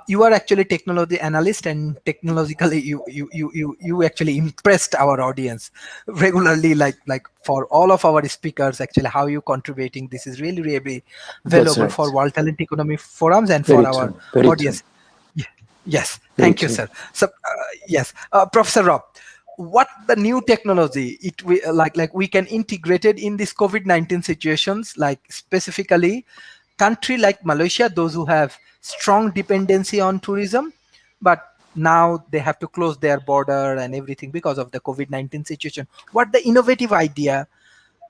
you are actually technology analyst, and technologically, you actually impressed our audience regularly. Like for all of our speakers, actually, how you contributing. This is really really That's valuable for right. World Talent Economy forums and for Very our true. Very true. audience. Yes, Very thank you, true. sir. So, yes, Professor Rob, what the new technology like we can integrate it in this COVID-19 situations, like specifically country like Malaysia, those who have strong dependency on tourism, but now they have to close their border and everything because of the COVID-19 situation. What the innovative idea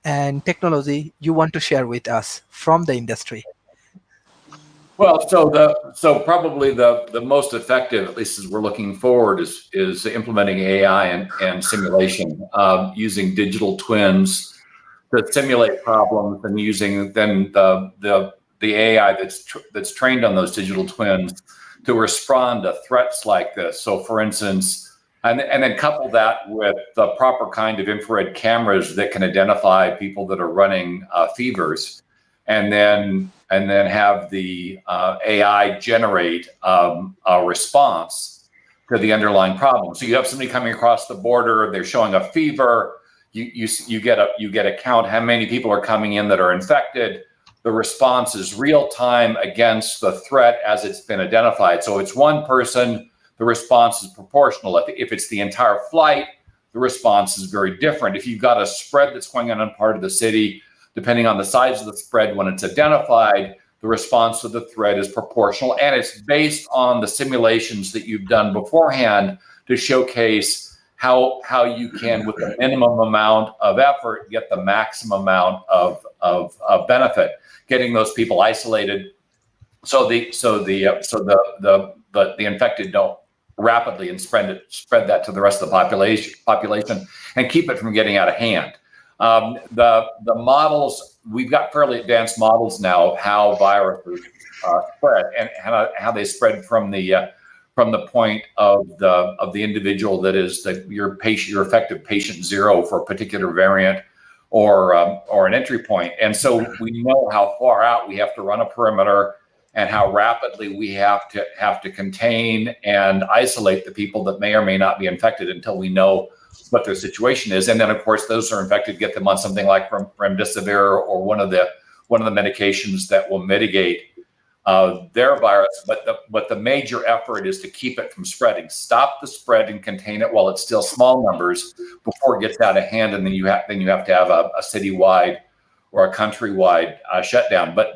and technology you want to share with us from the industry? Well, so probably the most effective, at least as we're looking forward, is implementing AI and simulation, using digital twins to simulate problems, and using then the AI that's trained on those digital twins to respond to threats like this. So, for instance, and then couple that with the proper kind of infrared cameras that can identify people that are running fevers, and then have the AI generate a response to the underlying problem. So you have somebody coming across the border, they're showing a fever. You get a count how many people are coming in that are infected. The response is real time against the threat as it's been identified. So it's one person, the response is proportional. If it's the entire flight, the response is very different. If you've got a spread that's going on in part of the city, depending on the size of the spread when it's identified, the response to the threat is proportional, and it's based on the simulations that you've done beforehand to showcase how you can, with the minimum amount of effort, get the maximum amount of benefit, getting those people isolated so the infected don't rapidly and spread that to the rest of the population and keep it from getting out of hand. The models, we've got fairly advanced models now of how viruses spread and how they spread from the point of the individual that is your effective patient zero for a particular variant or an entry point. And so we know how far out we have to run a perimeter and how rapidly we have to contain and isolate the people that may or may not be infected until we know what their situation is. And then, of course, those who are infected, get them on something like remdesivir or one of the medications that will mitigate their virus, but the major effort is to keep it from spreading. Stop the spread and contain it while it's still small numbers before it gets out of hand, and then you have to have a citywide or a countrywide shutdown. But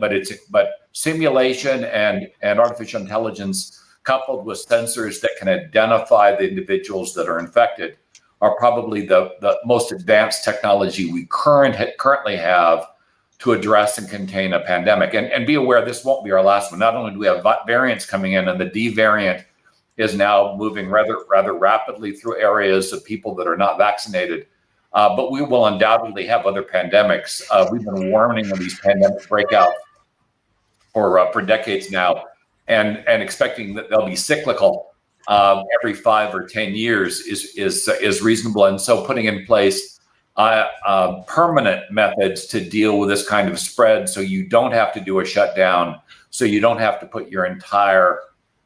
simulation and artificial intelligence coupled with sensors that can identify the individuals that are infected are probably the most advanced technology we currently have to address and contain a pandemic. And be aware, this won't be our last one. Not only do we have variants coming in, and the D variant is now moving rather rapidly through areas of people that are not vaccinated, but we will undoubtedly have other pandemics. We've been warning of these pandemic breakouts for decades now, and expecting that they'll be cyclical every 5 or 10 years is reasonable. And so putting in place permanent methods to deal with this kind of spread, so you don't have to do a shutdown, so you don't have to put your entire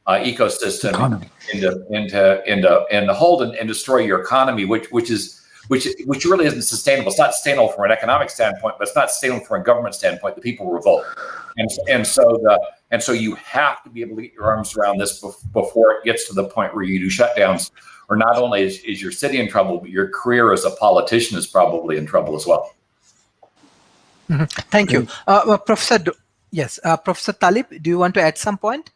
ecosystem into hold and destroy your economy, which really isn't sustainable. It's not sustainable from an economic standpoint, but it's not sustainable from a government standpoint. The people revolt, and so you have to be able to get your arms around this before it gets to the point where you do shutdowns. Or not only is your city in trouble, but your career as a politician is probably in trouble as well. Mm-hmm. Thank you. Professor, Professor Talib, do you want to add some point?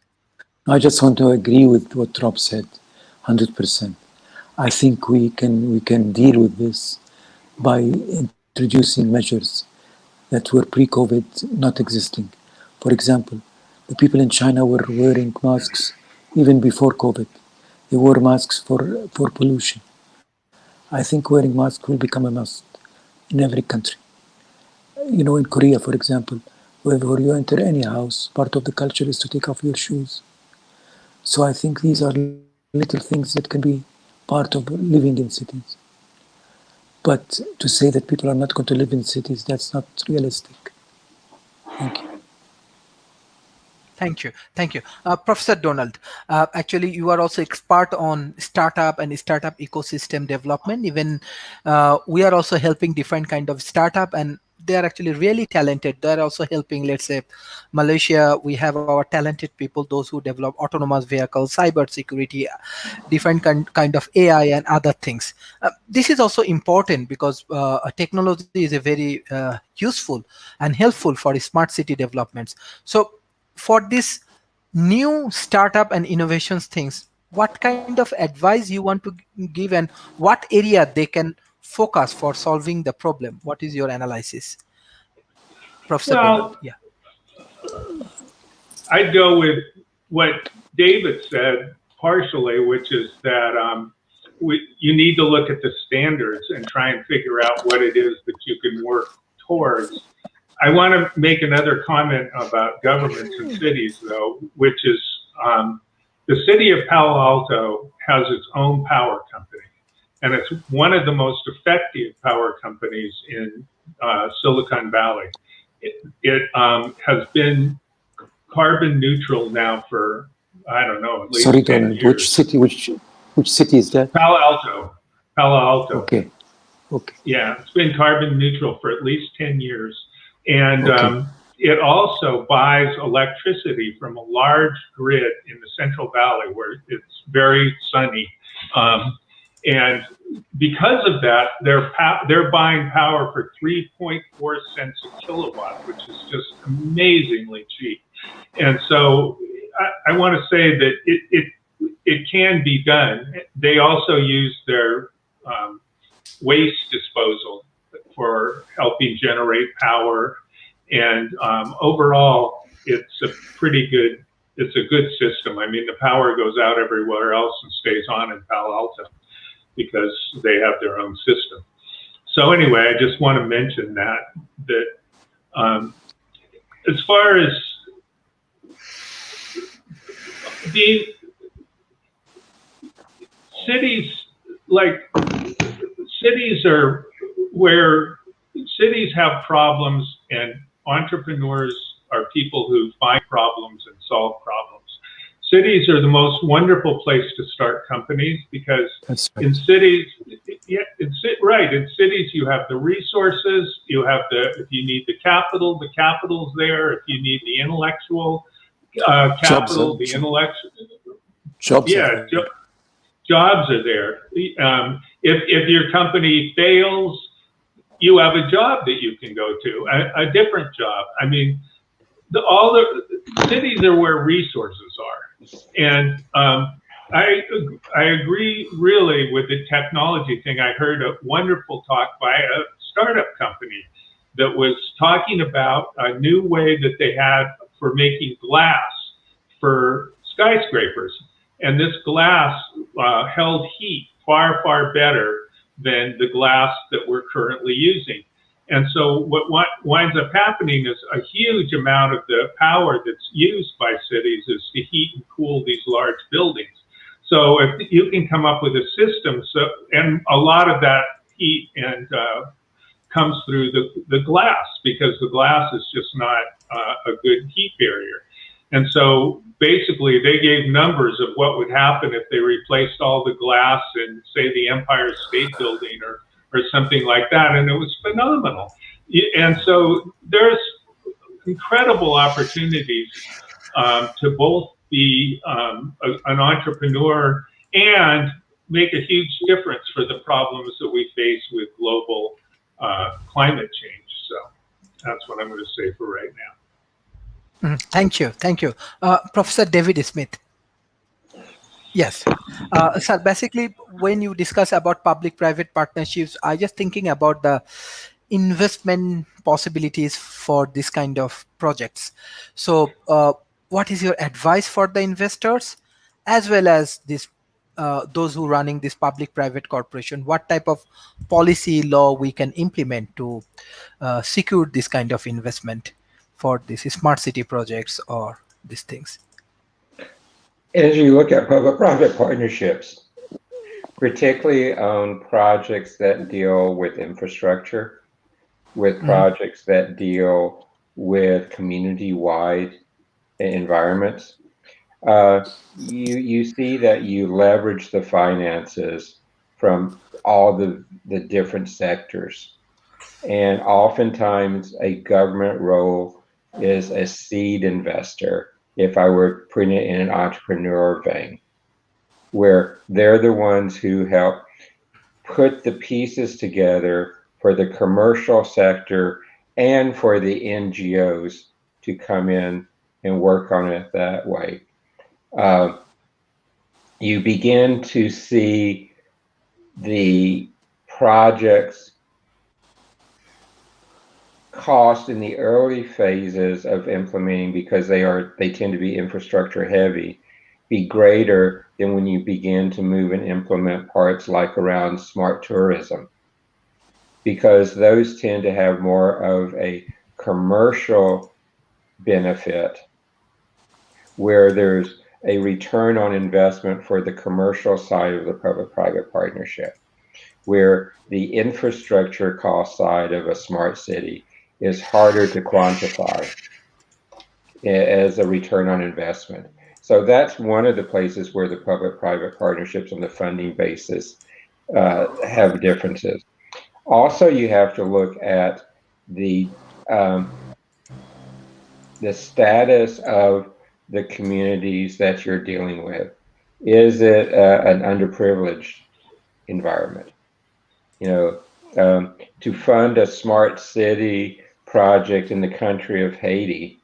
I just want to agree with what Rob said, 100%. I think we can deal with this by introducing measures that were pre-COVID not existing. For example, the people in China were wearing masks even before COVID. They wore masks for pollution. I think wearing masks will become a must in every country. You know, in Korea, for example, wherever you enter any house, part of the culture is to take off your shoes. So I think these are little things that can be part of living in cities. But to say that people are not going to live in cities, that's not realistic. Thank you. Thank you. Professor Donald, actually you are also expert on startup and startup ecosystem development. Even we are also helping different kind of startup, and they are actually really talented. They're also helping, let's say, Malaysia, we have our talented people, those who develop autonomous vehicles, cyber security, different kind of AI and other things. This is also important because technology is a very useful and helpful for smart city developments. So for this new startup and innovations things, what kind of advice you want to give, and what area they can focus for solving the problem? What is your analysis, Professor Donald? Yeah, I'd go with what David said partially, which is that you need to look at the standards and try and figure out what it is that you can work towards. I want to make another comment about governments and cities, though, which is the city of Palo Alto has its own power company, and it's one of the most effective power companies in Silicon Valley. It has been carbon neutral now for, I don't know, at least 10 years. Which city is that? Palo Alto. Okay. Yeah, it's been carbon neutral for at least 10 years. And it also buys electricity from a large grid in the Central Valley where it's very sunny. And because of that, they're buying power for 3.4 cents a kilowatt, which is just amazingly cheap. And so I want to say that it can be done. They also use their waste disposal for helping generate power, and overall, it's a good system. I mean, the power goes out everywhere else and stays on in Palo Alto because they have their own system. So anyway, I just want to mention that as far as the cities, cities are where cities have problems, and entrepreneurs are people who find problems and solve problems. Cities are the most wonderful place to start companies because in cities, in cities you have the resources, if you need the capital's there, if you need the intellectual capital, the intellect. Jobs. Yeah, jobs are there. If your company fails, you have a job that you can go to, a different job. I mean, all the cities are where resources are, and I agree really with the technology thing. I heard a wonderful talk by a startup company that was talking about a new way that they had for making glass for skyscrapers. And this glass held heat far, far better than the glass that we're currently using. And so what winds up happening is a huge amount of the power that's used by cities is to heat and cool these large buildings. So if you can come up with a system, and a lot of that heat and comes through the glass, because the glass is just not a good heat barrier. And so basically they gave numbers of what would happen if they replaced all the glass in, say, the Empire State Building or something like that. And it was phenomenal. And so there's incredible opportunities to both be an entrepreneur and make a huge difference for the problems that we face with global climate change. So that's what I'm going to say for right now. Thank you. Professor David Smith. Yes. Sir, basically, when you discuss about public-private partnerships, I just thinking about the investment possibilities for this kind of projects. So what is your advice for the investors as well as this those who running this public-private corporation? What type of policy law we can implement to secure this kind of investment for these smart city projects or these things? As you look at public-private partnerships, particularly on projects that deal with infrastructure, with projects that deal with community-wide environments, you see that you leverage the finances from all the different sectors. And oftentimes a government role is a seed investor, if I were putting it in an entrepreneur vein, where they're the ones who help put the pieces together for the commercial sector and for the NGOs to come in and work on it that way. You begin to see the projects cost in the early phases of implementing, because they tend to be infrastructure heavy, be greater than when you begin to move and implement parts like around smart tourism, because those tend to have more of a commercial benefit where there's a return on investment for the commercial side of the public-private partnership, where the infrastructure cost side of a smart city is harder to quantify as a return on investment. So that's one of the places where the public-private partnerships on the funding basis have differences. Also, you have to look at the status of the communities that you're dealing with. Is it an underprivileged environment? To fund a smart city project in the country of Haiti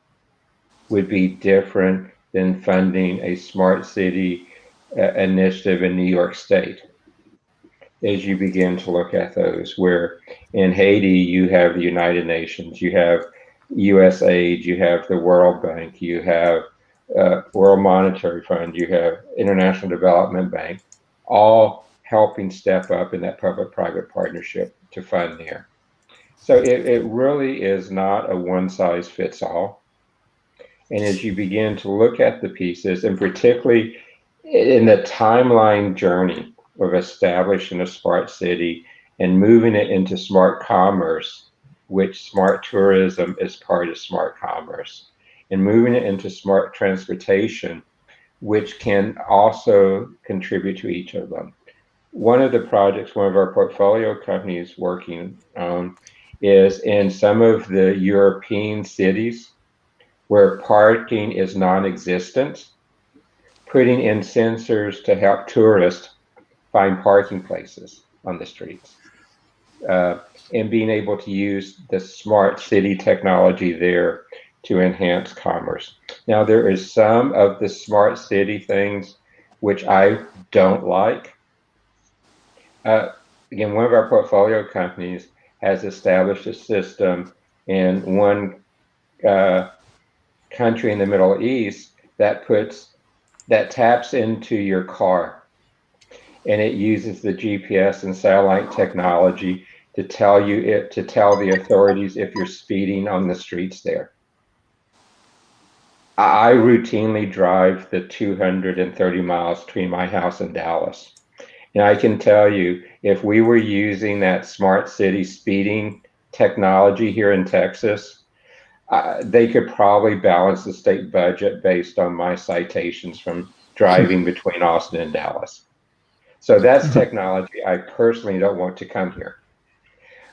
would be different than funding a smart city initiative in New York State. As you begin to look at those, where in Haiti you have the United Nations, you have USAID, you have the World Bank, you have World Monetary Fund, you have International Development Bank, all helping step up in that public-private partnership to fund there. So it really is not a one-size-fits-all. And as you begin to look at the pieces, and particularly in the timeline journey of establishing a smart city and moving it into smart commerce, which smart tourism is part of smart commerce, and moving it into smart transportation, which can also contribute to each of them. One of the projects one of our portfolio companies working on is in some of the European cities where parking is non-existent, putting in sensors to help tourists find parking places on the streets, and being able to use the smart city technology there to enhance commerce. Now, there is some of the smart city things which I don't like. Again, one of our portfolio companies has established a system in one country in the Middle East that taps into your car, and it uses the GPS and satellite technology to tell the authorities if you're speeding on the streets there. I routinely drive the 230 miles between my house and Dallas. And I can tell you, if we were using that smart city speeding technology here in Texas, they could probably balance the state budget based on my citations from driving between Austin and Dallas. So that's technology I personally don't want to come here.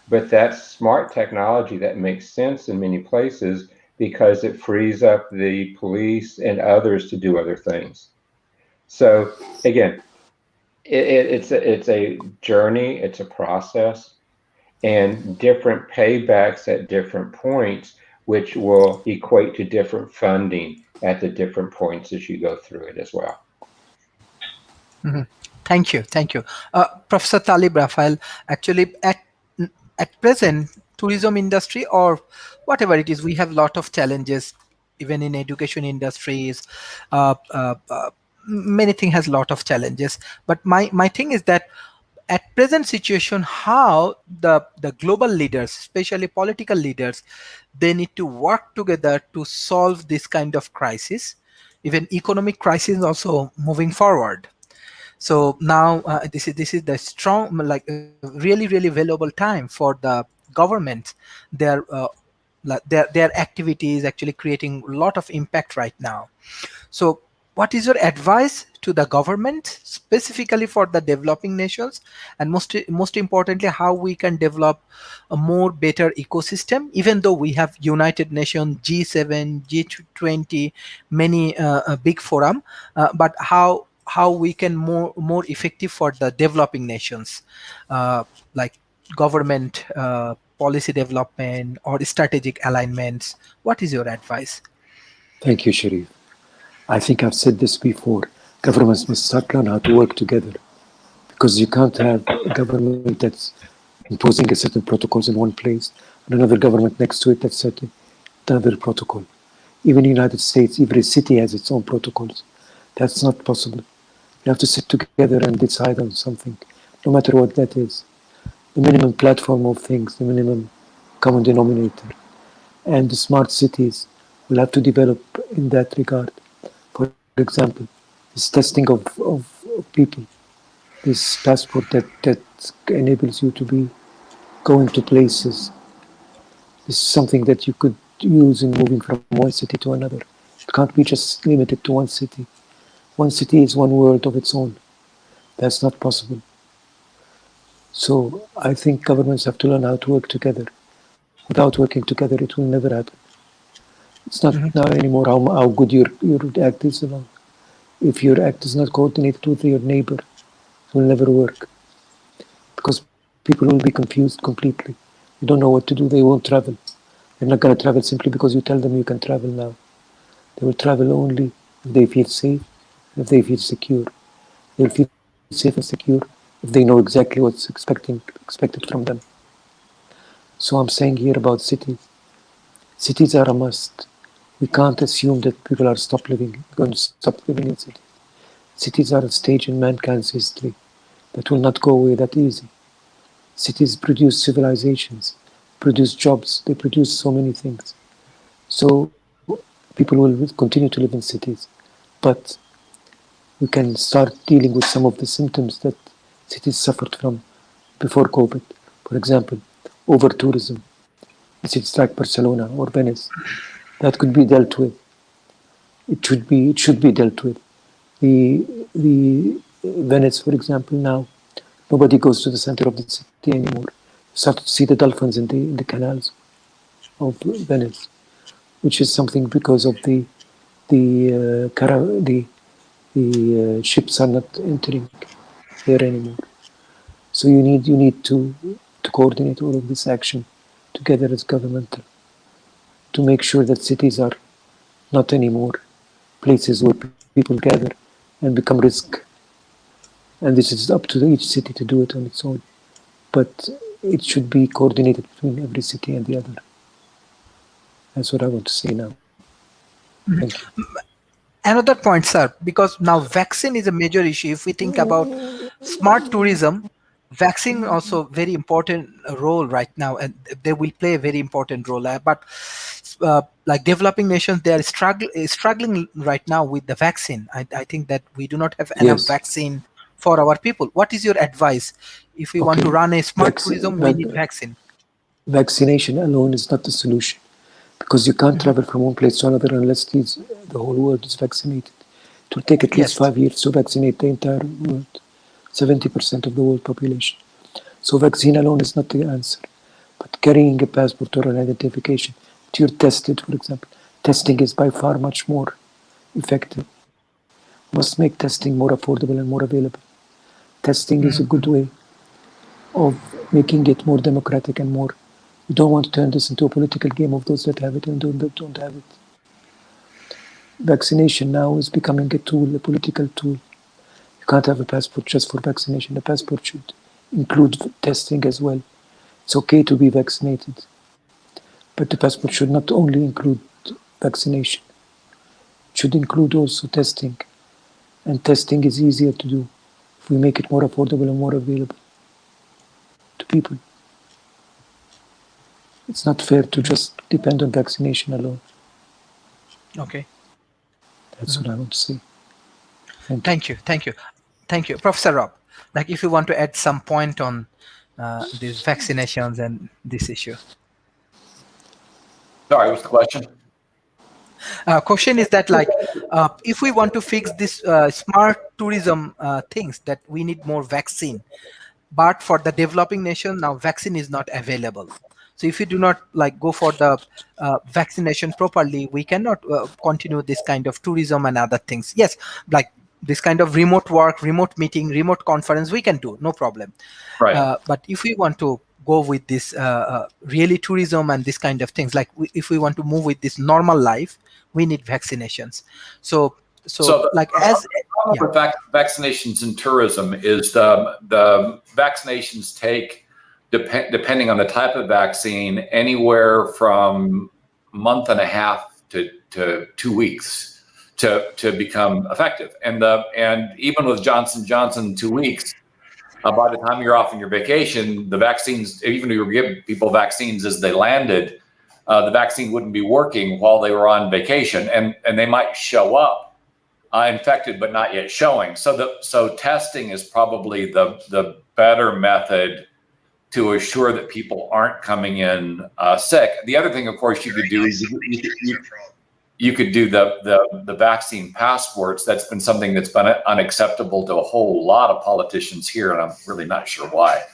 But that's smart technology that makes sense in many places because it frees up the police and others to do other things. So again, it's a journey, it's a process, and different paybacks at different points, which will equate to different funding at the different points as you go through it as well. Thank you, thank you, Professor Talib Rafael. Actually, at present, tourism industry or whatever it is, we have a lot of challenges. Even in education industries, many things has a lot of challenges. But my thing is that at present situation, how the global leaders, especially political leaders, they need to work together to solve this kind of crisis, even economic crisis also moving forward. So now this is the strong, like really valuable time for the government. Their their activity is actually creating a lot of impact right now. So what is your advice to the government specifically for the developing nations, and most importantly, how we can develop a more better ecosystem, even though we have United Nations, G7, G20, many big forum, but how we can more effective for the developing nations, like government policy development or strategic alignments. What is your advice? Thank you, Sharif. I think I've said this before. Governments must start learn how to work together, because you can't have a government that's imposing a certain protocols in one place and another government next to it that's setting another protocol. Even in the United States, every city has its own protocols. That's not possible. You have to sit together and decide on something, no matter what that is. The minimum platform of things, the minimum common denominator. And the smart cities will have to develop in that regard. For example, this testing of people, this passport that enables you to be going to places. This is something that you could use in moving from one city to another. It can't be just limited to one city. One city is one world of its own. That's not possible. So I think governments have to learn how to work together. Without working together, it will never happen. It's not now anymore how good your act is alone. If your act is not coordinated with your neighbor, it will never work. Because people will be confused completely. They don't know what to do. They won't travel. They're not going to travel simply because you tell them you can travel now. They will travel only if they feel safe, if they feel secure. They'll feel safe and secure if they know exactly what's expected from them. So I'm saying here about cities. Cities are a must. We can't assume that people are going to stop living in cities. Cities are a stage in mankind's history that will not go away that easy. Cities produce civilizations, produce jobs, they produce so many things. So people will continue to live in cities, but we can start dealing with some of the symptoms that cities suffered from before COVID. For example, over-tourism in cities like Barcelona or Venice. That could be dealt with. It should be dealt with. The Venice, for example, now nobody goes to the center of the city anymore. You start to see the dolphins in the canals of Venice. which is something because of the ships are not entering here anymore. So you need to coordinate all of this action together as governmental to make sure that cities are not anymore places where people gather and become risk. And this is up to each city to do it on its own. But it should be coordinated between every city and the other. That's what I want to say now. Thank you. Another point, sir, because now vaccine is a major issue. If we think about smart tourism, vaccine also very important role right now, and they will play a very important role. But like developing nations, they are struggling right now with the vaccine. I think that we do not have enough vaccine for our people. What is your advice? If we want to run a smart tourism, we need vaccine. Vaccination alone is not the solution, because you can't travel from one place to another unless the whole world is vaccinated. It will take at least 5 years to vaccinate the entire world, 70% of the world population. So vaccine alone is not the answer. But carrying a passport or an identification, that you're tested, for example. Testing is by far much more effective. Must make testing more affordable and more available. Testing is a good way of making it more democratic and more. We don't want to turn this into a political game of those that have it and those that don't have it. Vaccination now is becoming a tool, a political tool. You can't have a passport just for vaccination. The passport should include testing as well. It's okay to be vaccinated, but the passport should not only include vaccination. It should include also testing. And testing is easier to do if we make it more affordable and more available to people. It's not fair to just depend on vaccination alone. Okay. That's what I want to say. Thank you. Professor Rob, like if you want to add some point on these vaccinations and this issue. Sorry, what's the question? Question is that like if we want to fix this smart tourism things, that we need more vaccine, but for the developing nation now vaccine is not available. So if you do not like go for the vaccination properly, we cannot continue this kind of tourism and other things. Yes, like this kind of remote work, remote meeting, remote conference, we can do, no problem. Right. But if we want to go with this really tourism and this kind of things, like if we want to move with this normal life, we need vaccinations. So like as vaccinations and tourism is the vaccinations take, depending on the type of vaccine, anywhere from a month and a half to 2 weeks to become effective. And even with Johnson & Johnson, 2 weeks, by the time you're off on your vacation, the vaccines, even if you give people vaccines as they landed, the vaccine wouldn't be working while they were on vacation, and they might show up infected but not yet showing. So testing is probably the better method to assure that people aren't coming in sick. The other thing, of course, you could do is you could do the vaccine passports. That's been something that's been unacceptable to a whole lot of politicians here, and I'm really not sure why.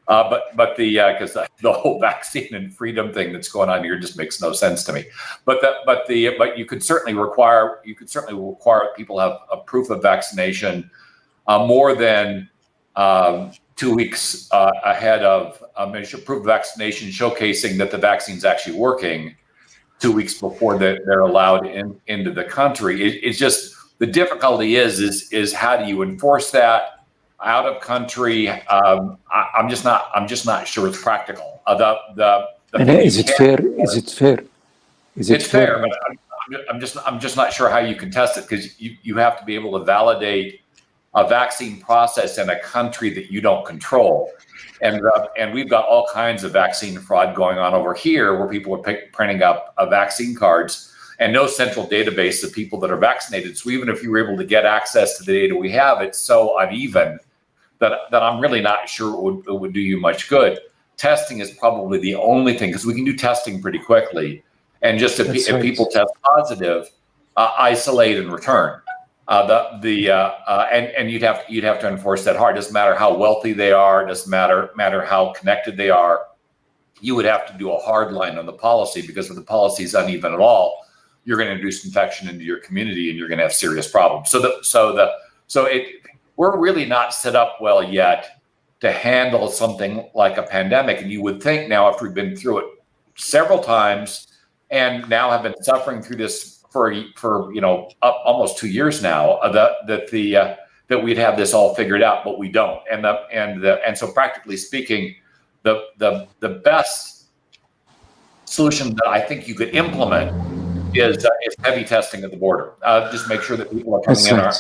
But because the whole vaccine and freedom thing that's going on here just makes no sense to me. But you could certainly require people have a proof of vaccination more than 2 weeks ahead of proof of vaccination showcasing that the vaccine's actually working 2 weeks before they're allowed into the country. It's just the difficulty is how do you enforce that out of country? I'm just not sure it's practical. Is it fair? It's fair, but I'm just not sure how you can test it, because you have to be able to validate a vaccine process in a country that you don't control. And we've got all kinds of vaccine fraud going on over here, where people are printing up vaccine cards and no central database of people that are vaccinated. So even if you were able to get access to the data we have, it's so uneven that I'm really not sure it would do you much good. Testing is probably the only thing, because we can do testing pretty quickly. And just if people test positive, isolate and return. And you'd have to enforce that hard. It doesn't matter how wealthy they are. It doesn't matter how connected they are. You would have to do a hard line on the policy, because if the policy is uneven at all, you're going to introduce infection into your community and you're going to have serious problems. We're really not set up well yet to handle something like a pandemic. And you would think now, after we've been through it several times and now have been suffering through this for almost 2 years now, that we'd have this all figured out, but we don't. And so practically speaking, the best solution that I think you could implement is heavy testing at the border. Just make sure that people are coming in are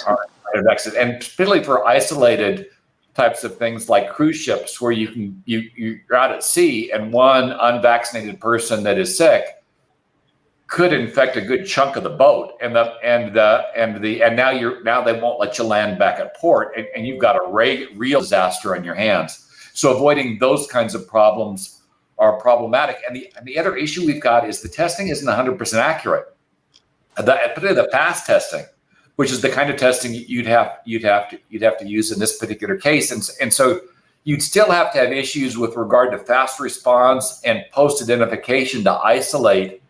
vaccinated, and particularly for isolated types of things like cruise ships, where you're out at sea and one unvaccinated person that is sick could infect a good chunk of the boat, and now they won't let you land back at port, and you've got a real disaster on your hands. So avoiding those kinds of problems are problematic. And the other issue we've got is the testing isn't 100% accurate. Particularly the fast testing, which is the kind of testing you'd have to use in this particular case, and so you'd still have to have issues with regard to fast response and post identification to isolate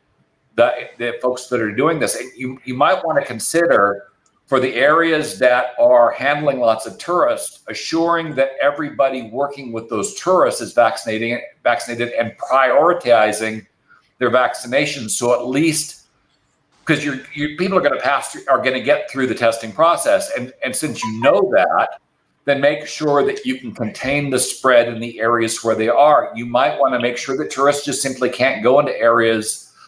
the folks that are doing this. And you might want to consider, for the areas that are handling lots of tourists, assuring that everybody working with those tourists is vaccinated and prioritizing their vaccinations. So at least, because people are going to get through the testing process, and since you know that, then make sure that you can contain the spread in the areas where they are. You might want to make sure that tourists just simply can't go into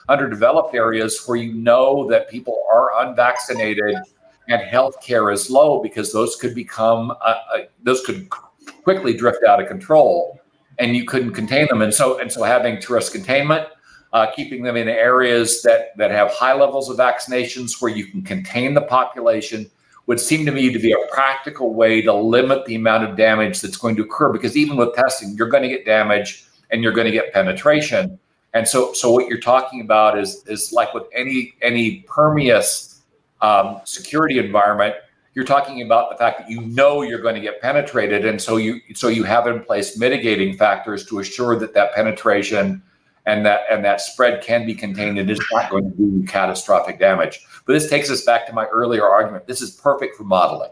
underdeveloped areas where you know that people are unvaccinated and healthcare is low, because those could quickly drift out of control, and you couldn't contain them. And so having tourist containment, keeping them in areas that have high levels of vaccinations where you can contain the population, would seem to me to be a practical way to limit the amount of damage that's going to occur. Because even with testing, you're going to get damage and you're going to get penetration. And so what you're talking about is like with any permeous security environment, you're talking about the fact that you're going to get penetrated, and so you have in place mitigating factors to assure that penetration and that spread can be contained and is not going to do catastrophic damage. But this takes us back to my earlier argument. This is perfect for modeling.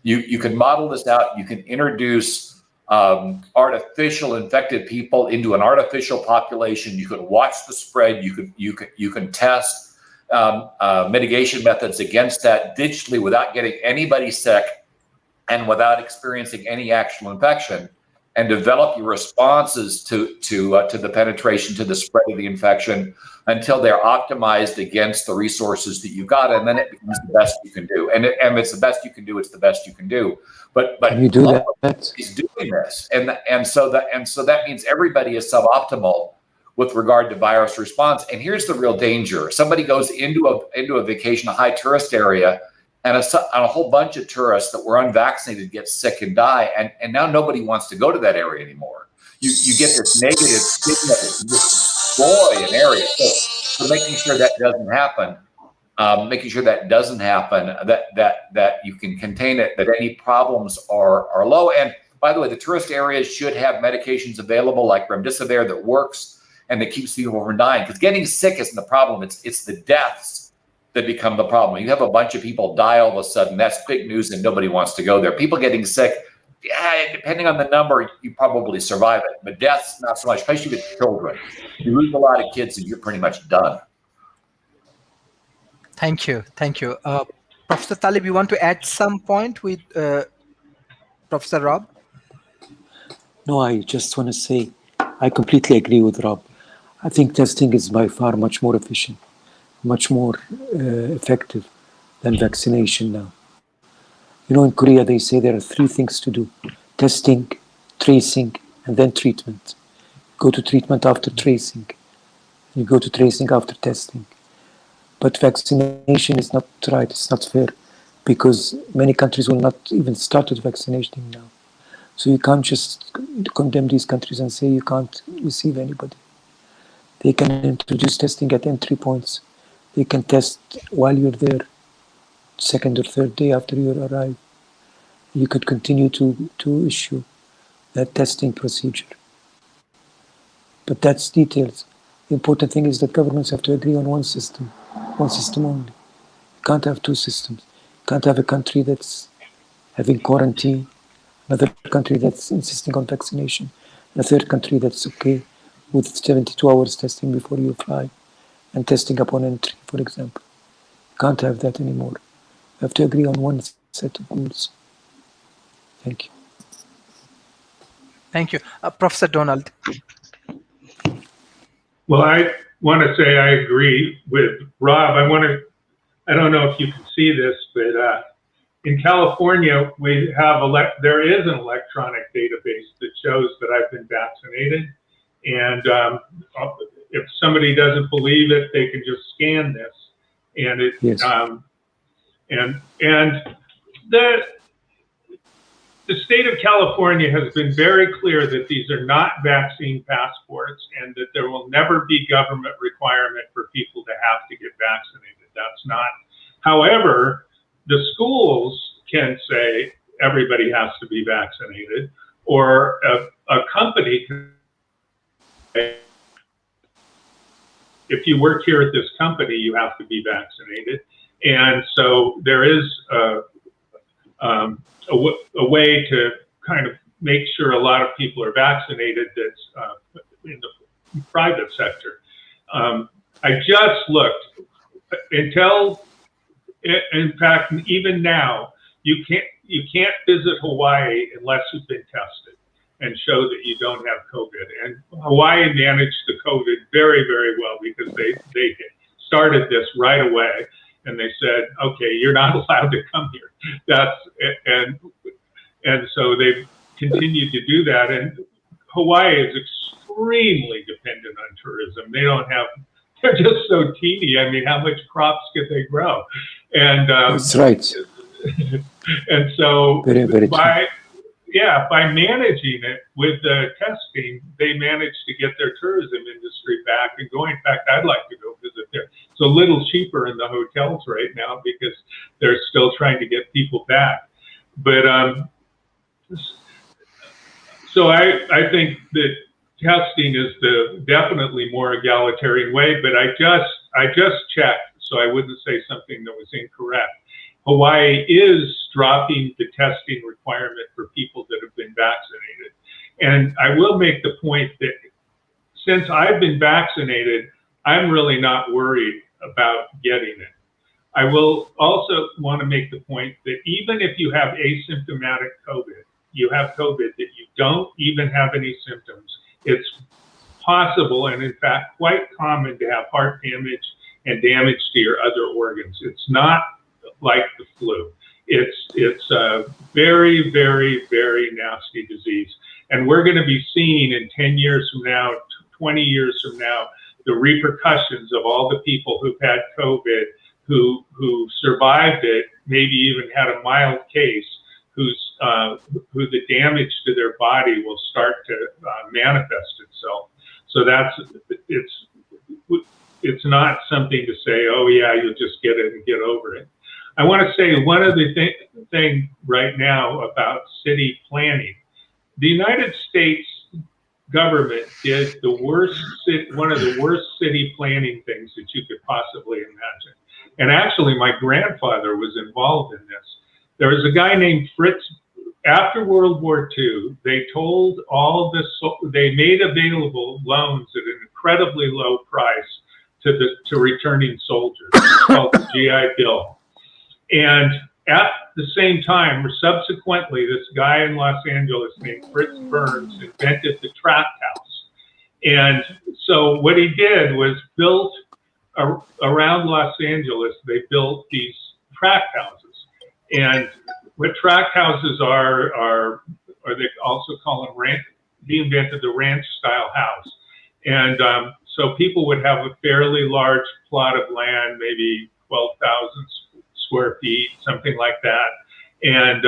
You can model this out. You can introduce artificial infected people into an artificial population. You can watch the spread. You can test mitigation methods against that digitally without getting anybody sick and without experiencing any actual infection, and develop your responses to the penetration, to the spread of the infection, until they're optimized against the resources that you've got, and then it becomes the best you can do. And if it's the best you can do, it's the best you can do. But Can you do that? He's doing this, and so that means everybody is suboptimal with regard to virus response. And here's the real danger: somebody goes into a vacation, a high tourist area, and a whole bunch of tourists that were unvaccinated get sick and die, and now nobody wants to go to that area anymore. You get this negative stigma that can destroy an area. So making sure that doesn't happen, that you can contain it, that any problems are low. And by the way, the tourist areas should have medications available like remdesivir that works and that keeps people from dying. Because getting sick isn't the problem; it's the deaths that become the problem. You have a bunch of people die all of a sudden. That's big news, and nobody wants to go there. People getting sick, depending on the number, you probably survive it. But deaths, not so much, especially with children. You lose a lot of kids, and you're pretty much done. Thank you. Professor Talib, you want to add some point with Professor Rob? No, I just want to say I completely agree with Rob. I think testing is by far much more efficient, much more effective than vaccination now. You know, in Korea, they say there are 3 things to do: testing, tracing, and then treatment. Go to treatment after tracing. You go to tracing after testing. But vaccination is not right, it's not fair, because many countries will not even start with vaccination now. So you can't just condemn these countries and say you can't receive anybody. They can introduce testing at entry points. They can test while you're there, second or third day after you arrive. You could continue to issue that testing procedure. But that's details. The important thing is that governments have to agree on one system. one system only. You can't have two systems. You can't have a country that's having quarantine, another country that's insisting on vaccination, and a third country that's okay with 72 hours testing before you fly and testing upon entry, for example. You can't have that anymore. We have to agree on one set of rules. Thank you. Thank you. Professor Donald. Well, I want to say I agree with Rob. I don't know if you can see this, but in California, there is an electronic database that shows that I've been vaccinated. And if somebody doesn't believe it, they can just scan this. And it, Yes. The state of California has been very clear that these are not vaccine passports and that there will never be government requirement for people to have to get vaccinated. That's not. However, the schools can say everybody has to be vaccinated, or a company can say, if you work here at this company, you have to be vaccinated. And so there is a way to kind of make sure a lot of people are vaccinated that's in the private sector. I just looked until, in fact, even now, you can't visit Hawaii unless you've been tested and show that you don't have COVID. And Hawaii managed the COVID very, very well because they started this right away. And they said, okay, you're not allowed to come here. And so they've continued to do that. And Hawaii is extremely dependent on tourism. They're just so teeny. I mean, how much crops could they grow? And that's right. And so very, very by managing it with the testing, they managed to get their tourism industry back and going. In fact, I'd like to go visit there. It's a little cheaper in the hotels right now because they're still trying to get people back. But so I think that testing is the definitely more egalitarian way. But I just checked, so I wouldn't say something that was incorrect. Hawaii is dropping the testing requirement for people that have been vaccinated. And I will make the point that since I've been vaccinated, I'm really not worried about getting it. I will also want to make the point that even if you have asymptomatic COVID, you have COVID that you don't even have any symptoms, it's possible and in fact quite common to have heart damage and damage to your other organs. It's not like the flu. It's a very, very, very nasty disease. And we're going to be seeing in 10 years from now, 20 years from now, the repercussions of all the people who've had COVID, who survived it, maybe even had a mild case, who the damage to their body will start to manifest itself. So it's not something to say, oh yeah, you'll just get it and get over it. I want to say one other thing right now about city planning. The United States government did one of the worst city planning things that you could possibly imagine. And actually, my grandfather was involved in this. There was a guy named Fritz. After World War II, they told they made available loans at an incredibly low price to returning soldiers. It's called the GI Bill. And at the same time, or subsequently, this guy in Los Angeles named Fritz Burns invented the tract house. And so what he did was built around Los Angeles, they built these tract houses. And what tract houses are or they also call them ranch, he invented the ranch style house. And so people would have a fairly large plot of land, maybe 12,000 square feet, something like that. And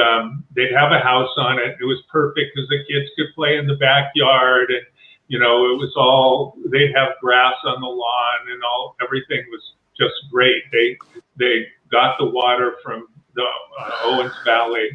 they'd have a house on it. It was perfect because the kids could play in the backyard, and it was all, they'd have grass on the lawn, and everything was just great. They got the water from the Owens Valley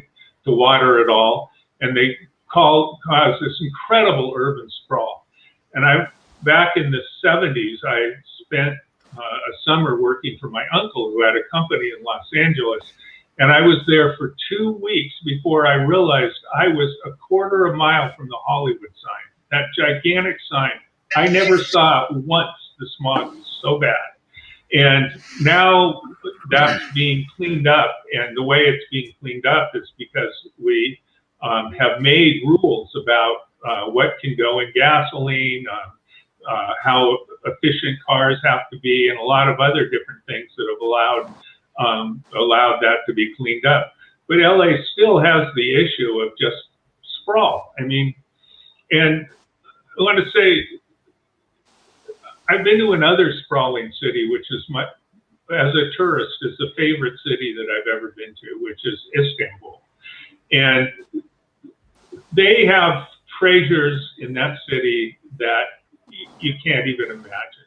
to water it all, and they caused this incredible urban sprawl. And back in the 70s, I spent a summer working for my uncle who had a company in Los Angeles. And I was there for 2 weeks before I realized I was a quarter of a mile from the Hollywood sign, that gigantic sign. I never saw it once. The smog was so bad. And now that's being cleaned up. And the way it's being cleaned up is because we have made rules about what can go in gasoline, how efficient cars have to be, and a lot of other different things that have allowed that to be cleaned up. But LA still has the issue of just sprawl. I mean, and I want to say, I've been to another sprawling city, which is as a tourist, is the favorite city that I've ever been to, which is Istanbul. And they have treasures in that city that you can't even imagine.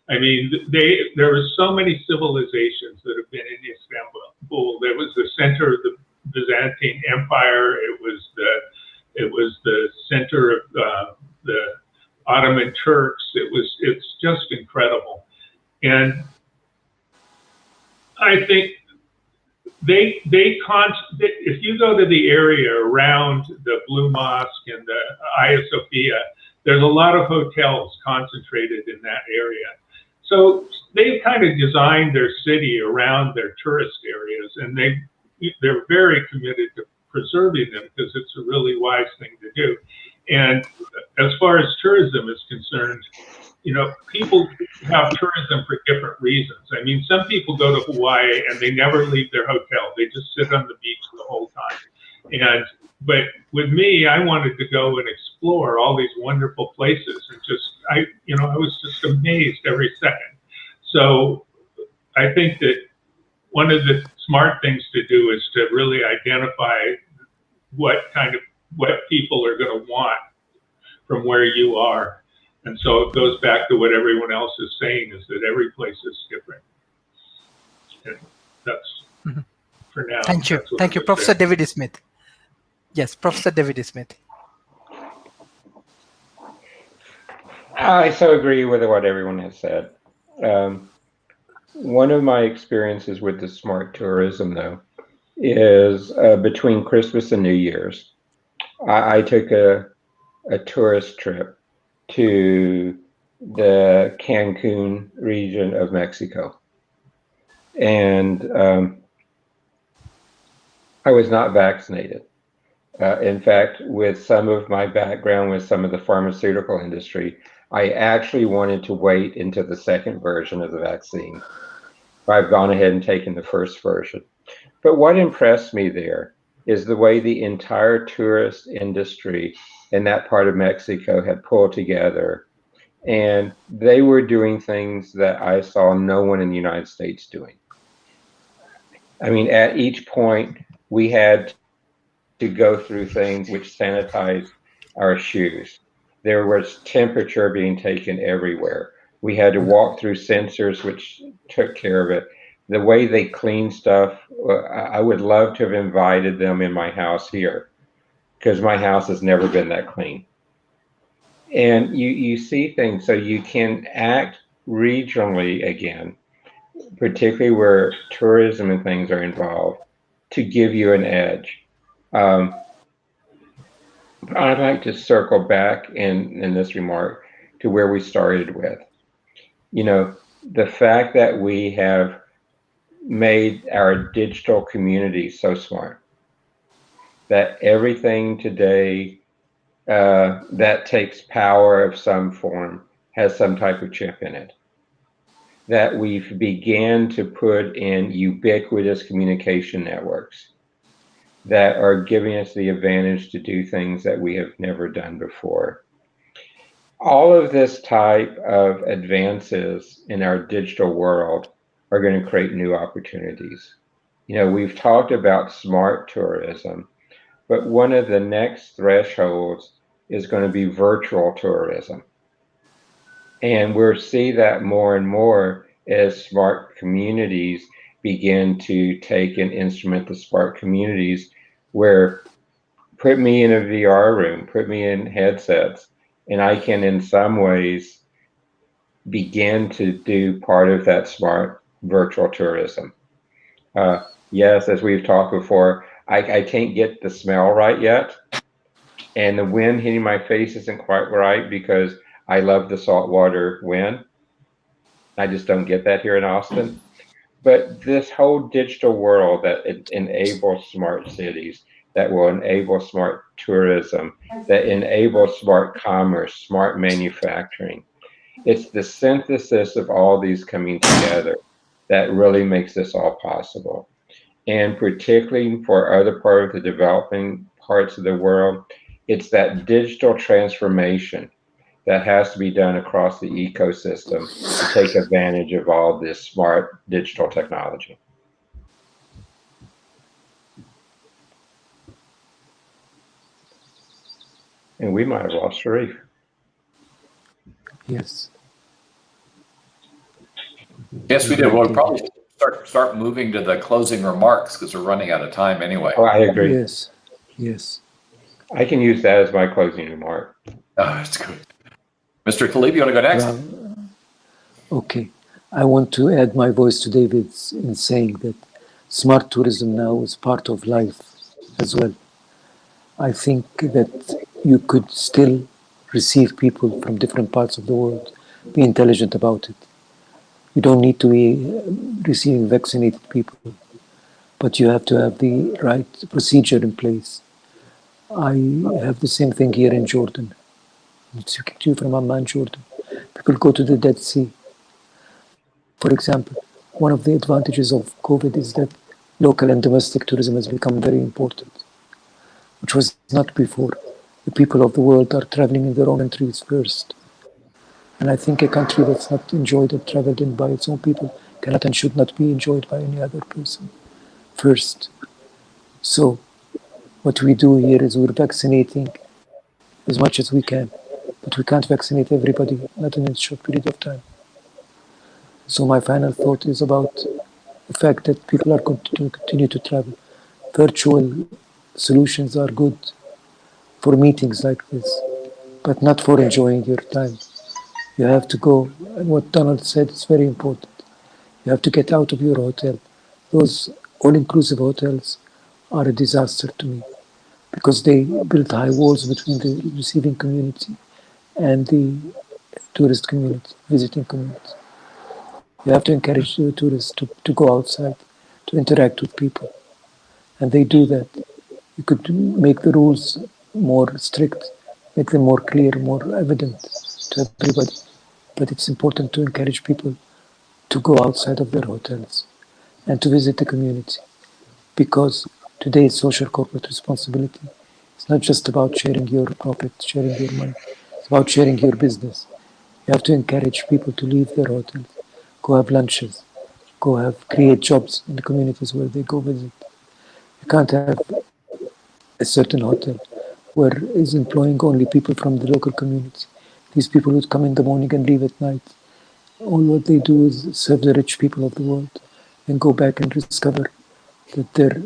I mean, there were so many civilizations that have been in Istanbul. There was the center of the Byzantine Empire. It was the center of the Ottoman Turks. It's just incredible. And I think if you go to the area around the Blue Mosque and the Hagia Sophia, there's a lot of hotels concentrated in that area. So they've kind of designed their city around their tourist areas, and they're very committed to preserving them because it's a really wise thing to do. And as far as tourism is concerned, you know, people have tourism for different reasons. I mean, some people go to Hawaii and they never leave their hotel. They just sit on the beach the whole time. But with me, I wanted to go and explore all these wonderful places, and I was just amazed every second. So I think that one of the smart things to do is to really identify what people are going to want from where you are. And so it goes back to what everyone else is saying, is that every place is different. And that's for now. Thank you, Professor David Smith. Yes, Professor David Smith. I so agree with what everyone has said. One of my experiences with the smart tourism, though, is between Christmas and New Year's. I took a tourist trip to the Cancun region of Mexico. And I was not vaccinated. In fact, with some of my background with some of the pharmaceutical industry, I actually wanted to wait into the second version of the vaccine. I've gone ahead and taken the first version. But what impressed me there is the way the entire tourist industry in that part of Mexico had pulled together. And they were doing things that I saw no one in the United States doing. I mean, at each point, we had to go through things which sanitized our shoes. There was temperature being taken everywhere. We had to walk through sensors which took care of it. The way they clean stuff, I would love to have invited them in my house here, because my house has never been that clean. And you see things, so you can act regionally again, particularly where tourism and things are involved, to give you an edge. I'd like to circle back in this remark to where we started with. You know, the fact that we have made our digital community so smart that everything today that takes power of some form has some type of chip in it. That we've began to put in ubiquitous communication networks that are giving us the advantage to do things that we have never done before. All of this type of advances in our digital world are going to create new opportunities. You know, we've talked about smart tourism, but one of the next thresholds is going to be virtual tourism. And we'll see that more and more as smart communities begin to take and instrument the smart communities, where put me in a VR room, put me in headsets, and I can in some ways begin to do part of that smart virtual tourism. Yes, as we've talked before, I can't get the smell right yet. And the wind hitting my face isn't quite right because I love the saltwater wind. I just don't get that here in Austin. But this whole digital world that enables smart cities, that will enable smart tourism, that enables smart commerce, smart manufacturing, it's the synthesis of all these coming together that really makes this all possible. And particularly for other part of the developing parts of the world, it's that digital transformation that has to be done across the ecosystem to take advantage of all this smart digital technology. And we might have lost Sharif. Yes. Yes, we did. We'll probably start moving to the closing remarks because we're running out of time anyway. Oh, I agree. Yes. Yes. I can use that as my closing remark. Oh, that's good. Mr. Talib, you want to go next? Well, okay. I want to add my voice to David's in saying that smart tourism now is part of life as well. I think that you could still receive people from different parts of the world, be intelligent about it. You don't need to be receiving vaccinated people, but you have to have the right procedure in place. I have the same thing here in Jordan. I'm speaking to you from Amman, Jordan. People go to the Dead Sea. For example, one of the advantages of COVID is that local and domestic tourism has become very important, which was not before. The people of the world are traveling in their own countries first. And I think a country that's not enjoyed or traveled in by its own people cannot and should not be enjoyed by any other person first. So what we do here is we're vaccinating as much as we can, but we can't vaccinate everybody, not in a short period of time. So my final thought is about the fact that people are going to continue to travel. Virtual solutions are good for meetings like this, but not for enjoying your time. You have to go, and what Donald said is very important. You have to get out of your hotel. Those all-inclusive hotels are a disaster to me because they build high walls between the receiving community and the tourist community, visiting community. You have to encourage the tourists to go outside, to interact with people. And they do that. You could make the rules more strict, make them more clear, more evident to everybody. But it's important to encourage people to go outside of their hotels and to visit the community. Because today's social corporate responsibility is not just about sharing your profit, sharing your money. It's about sharing your business. You have to encourage people to leave their hotels, go have lunches, create jobs in the communities where they go visit. You can't have a certain hotel where is employing only people from the local community. These people would come in the morning and leave at night. All what they do is serve the rich people of the world and go back and discover that their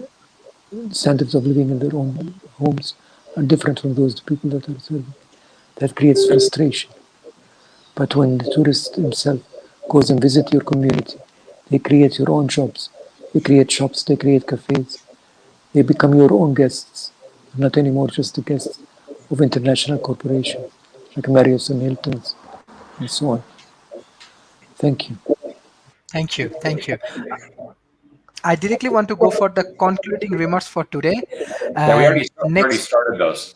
standards of living in their own homes are different from those people that are serving. That creates frustration. But when the tourist himself goes and visits your community, they create your own jobs. They create shops, they create cafes. They become your own guests, not anymore just the guests of international corporations like Marriott's and Hilton's and so on. Thank you. Thank you. Thank you. I directly want to go for the concluding remarks for today. Yeah, we already started those.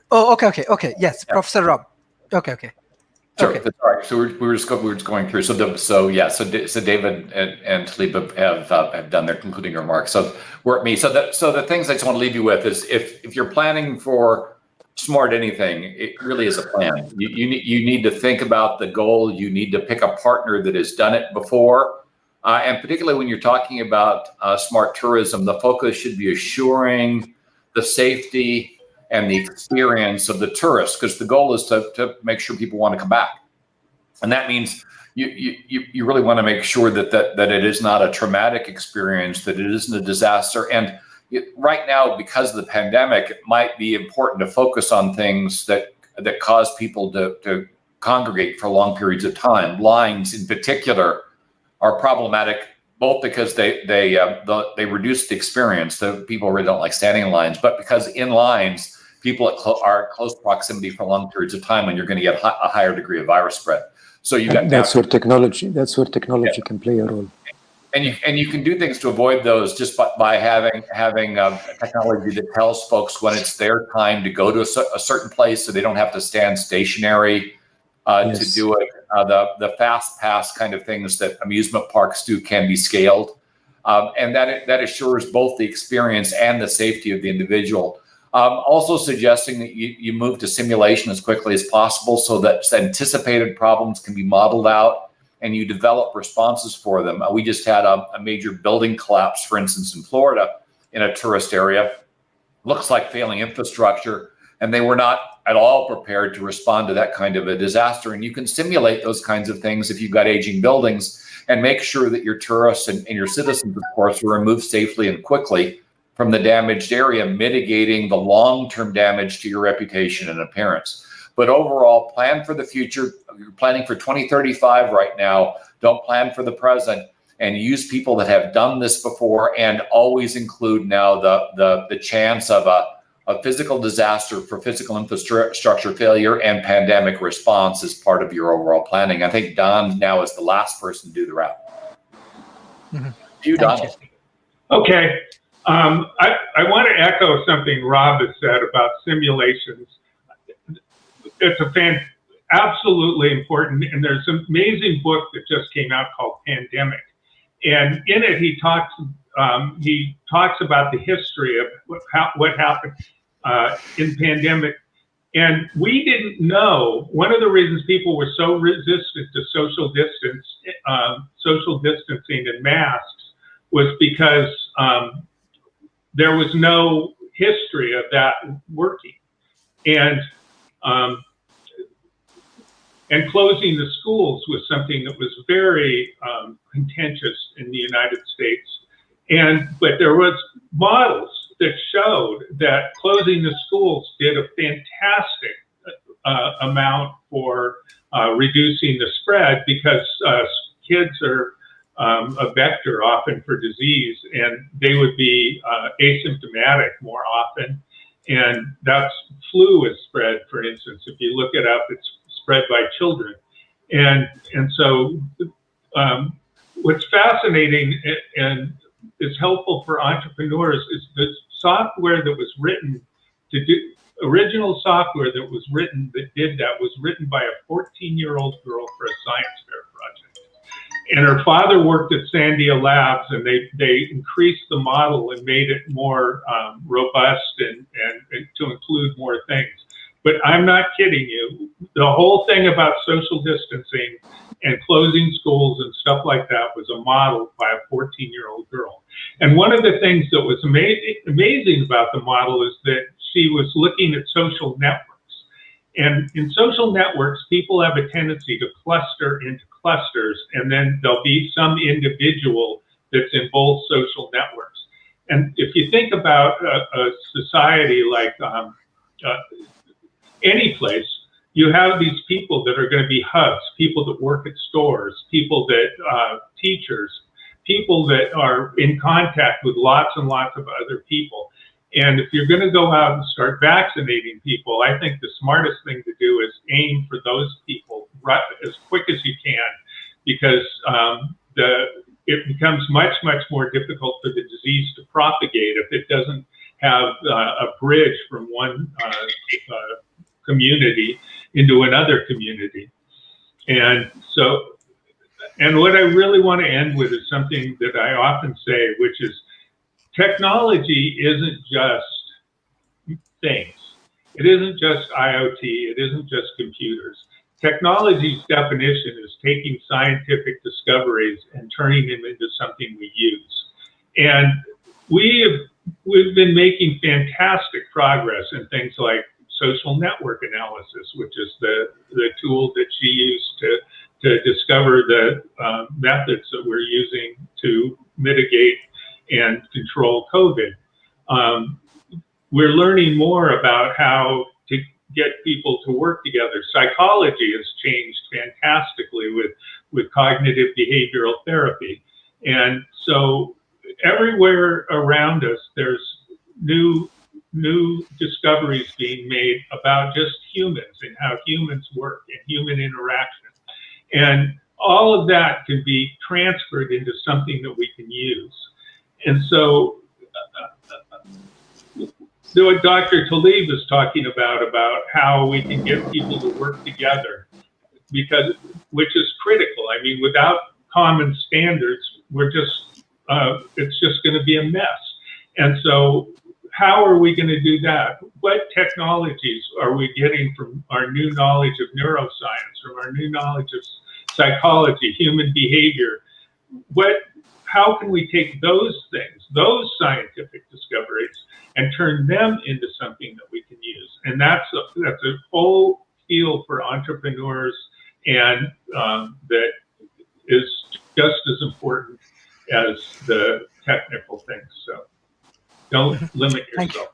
Oh, okay. Yes, yeah. Professor Rob. Okay. Sure. Okay. That's all right. So we were just going through. So David and Talib have done their concluding remarks. So we're at me. So the things I just want to leave you with is if you're planning for smart anything, it really is a plan. You need to think about the goal. You need to pick a partner that has done it before. And particularly when you're talking about smart tourism, the focus should be assuring the safety and the experience of the tourists, because the goal is to make sure people want to come back. And that means you really want to make sure that it is not a traumatic experience, that it isn't a disaster. And right now, because of the pandemic, it might be important to focus on things that cause people to congregate for long periods of time. Lines in particular are problematic, both because they reduce the experience. The people really don't like standing in lines, but because in lines, people are at close proximity for long periods of time, and you're going to get a higher degree of virus spread. So you got that's where technology can play a role. And you can do things to avoid those just by having technology that tells folks when it's their time to go to a certain place, so they don't have to stand stationary to do it. The fast pass kind of things that amusement parks do can be scaled, and that assures both the experience and the safety of the individual. Also suggesting that you move to simulation as quickly as possible so that anticipated problems can be modeled out and you develop responses for them. We just had a major building collapse, for instance, in Florida in a tourist area. Looks like failing infrastructure, and they were not at all prepared to respond to that kind of a disaster. And you can simulate those kinds of things if you've got aging buildings and make sure that your tourists and your citizens, of course, are removed safely and quickly from the damaged area, mitigating the long-term damage to your reputation and appearance. But overall, plan for the future. You're planning for 2035 right now. Don't plan for the present, and use people that have done this before, and always include now the chance of a physical disaster for physical infrastructure failure and pandemic response as part of your overall planning. I think Don now is the last person to do the wrap. Mm-hmm. You, Don. Okay. I want to echo something Rob has said about simulations. It's absolutely important, and there's an amazing book that just came out called Pandemic, and in it he talks about the history of what happened in pandemic, and we didn't know. One of the reasons people were so resistant to social distancing and masks was because there was no history of that working, and closing the schools was something that was very contentious in the United States. But there was models that showed that closing the schools did a fantastic amount for reducing the spread, because kids are a vector often for disease, and they would be asymptomatic more often. And that's flu is spread, for instance. If you look it up, it's spread by children. And so what's fascinating and is helpful for entrepreneurs is the software that was written original software that was written that did that was written by a 14-year-old girl for a science fair project. And her father worked at Sandia Labs, and they increased the model and made it more robust and to include more things. But I'm not kidding you. The whole thing about social distancing and closing schools and stuff like that was a model by a 14-year-old girl. And one of the things that was amazing about the model is that she was looking at social networks. And in social networks, people have a tendency to cluster into clusters, and then there'll be some individual that's in both social networks. And if you think about a society like any place, you have these people that are going to be hubs, people that work at stores, people that, teachers, people that are in contact with lots and lots of other people. And if you're going to go out and start vaccinating people, I think the smartest thing to do is aim for those people right as quick as you can, because it becomes much, much more difficult for the disease to propagate if it doesn't have a bridge from one community into another community. And so, and what I really want to end with is something that I often say, which is technology isn't just things. It isn't just IoT. It isn't just computers. Technology's definition is taking scientific discoveries and turning them into something we use. And we've been making fantastic progress in things like social network analysis, which is the tool that she used to discover the methods that we're using to mitigate and control COVID. We're learning more about how to get people to work together. Psychology has changed fantastically with cognitive behavioral therapy. And so everywhere around us, there's new discoveries being made about just humans and how humans work and human interaction. And all of that can be transferred into something that we can use. And so what Dr. Talib is talking about how we can get people to work together, which is critical. I mean, without common standards, it's just going to be a mess. And so how are we going to do that? What technologies are we getting from our new knowledge of neuroscience, from our new knowledge of psychology, human behavior? How can we take those things, those scientific discoveries, and turn them into something that we can use? And that's a whole field for entrepreneurs, and that is just as important as the technical things. So don't limit yourself.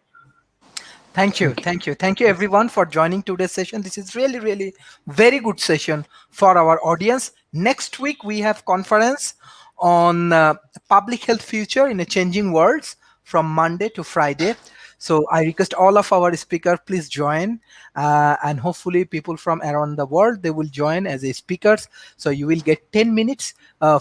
Thank you everyone for joining today's session. This is really, really very good session for our audience. Next week we have conference on public health future in a changing world from Monday to Friday. So I request all of our speakers, please join, and hopefully people from around the world, they will join as a speakers. So you will get 10 minutes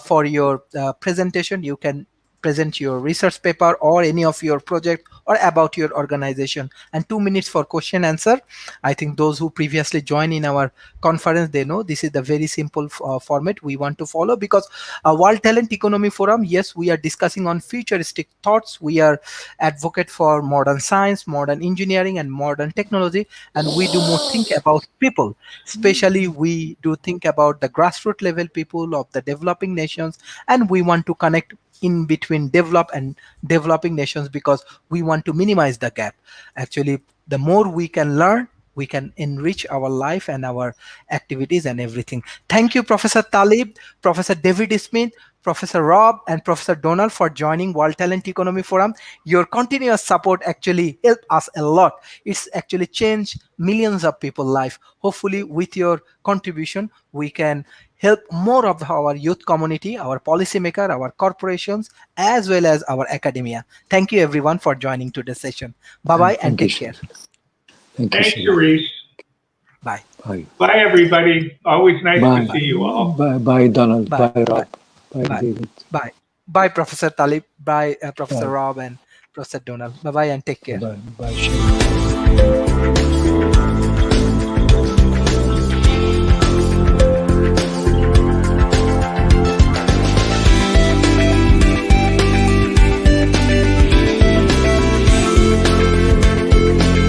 for your presentation. You can present your research paper or any of your project or about your organization, and 2 minutes for question answer. I think those who previously joined in our conference, they know this is the very simple format we want to follow, because World Talent Economy Forum, yes, we are discussing on futuristic thoughts. We are advocate for modern science, modern engineering, and modern technology, and we do more think about people. Especially we do think about the grassroots level people of the developing nations, and we want to connect in between developed and developing nations, because we want to minimize the gap. Actually, the more we can learn, we can enrich our life and our activities and everything. Thank you, Professor Talib, Professor David Smith, Professor Rob, and Professor Donald for joining World Talent Economy Forum. Your continuous support actually helped us a lot. It's actually changed millions of people's life. Hopefully, with your contribution, we can help more of our youth community, our policymaker, our corporations, as well as our academia. Thank you everyone for joining today's session. Bye-bye and take care. Thanks, Sharif. Bye. Bye, everybody. Always nice to see you all. Bye, Donald. Bye. Bye, Rob. Bye, Bye. David. Bye, Professor Talib. Bye, Professor Rob and Professor Donald. Bye-bye and take care. Bye, Sharif.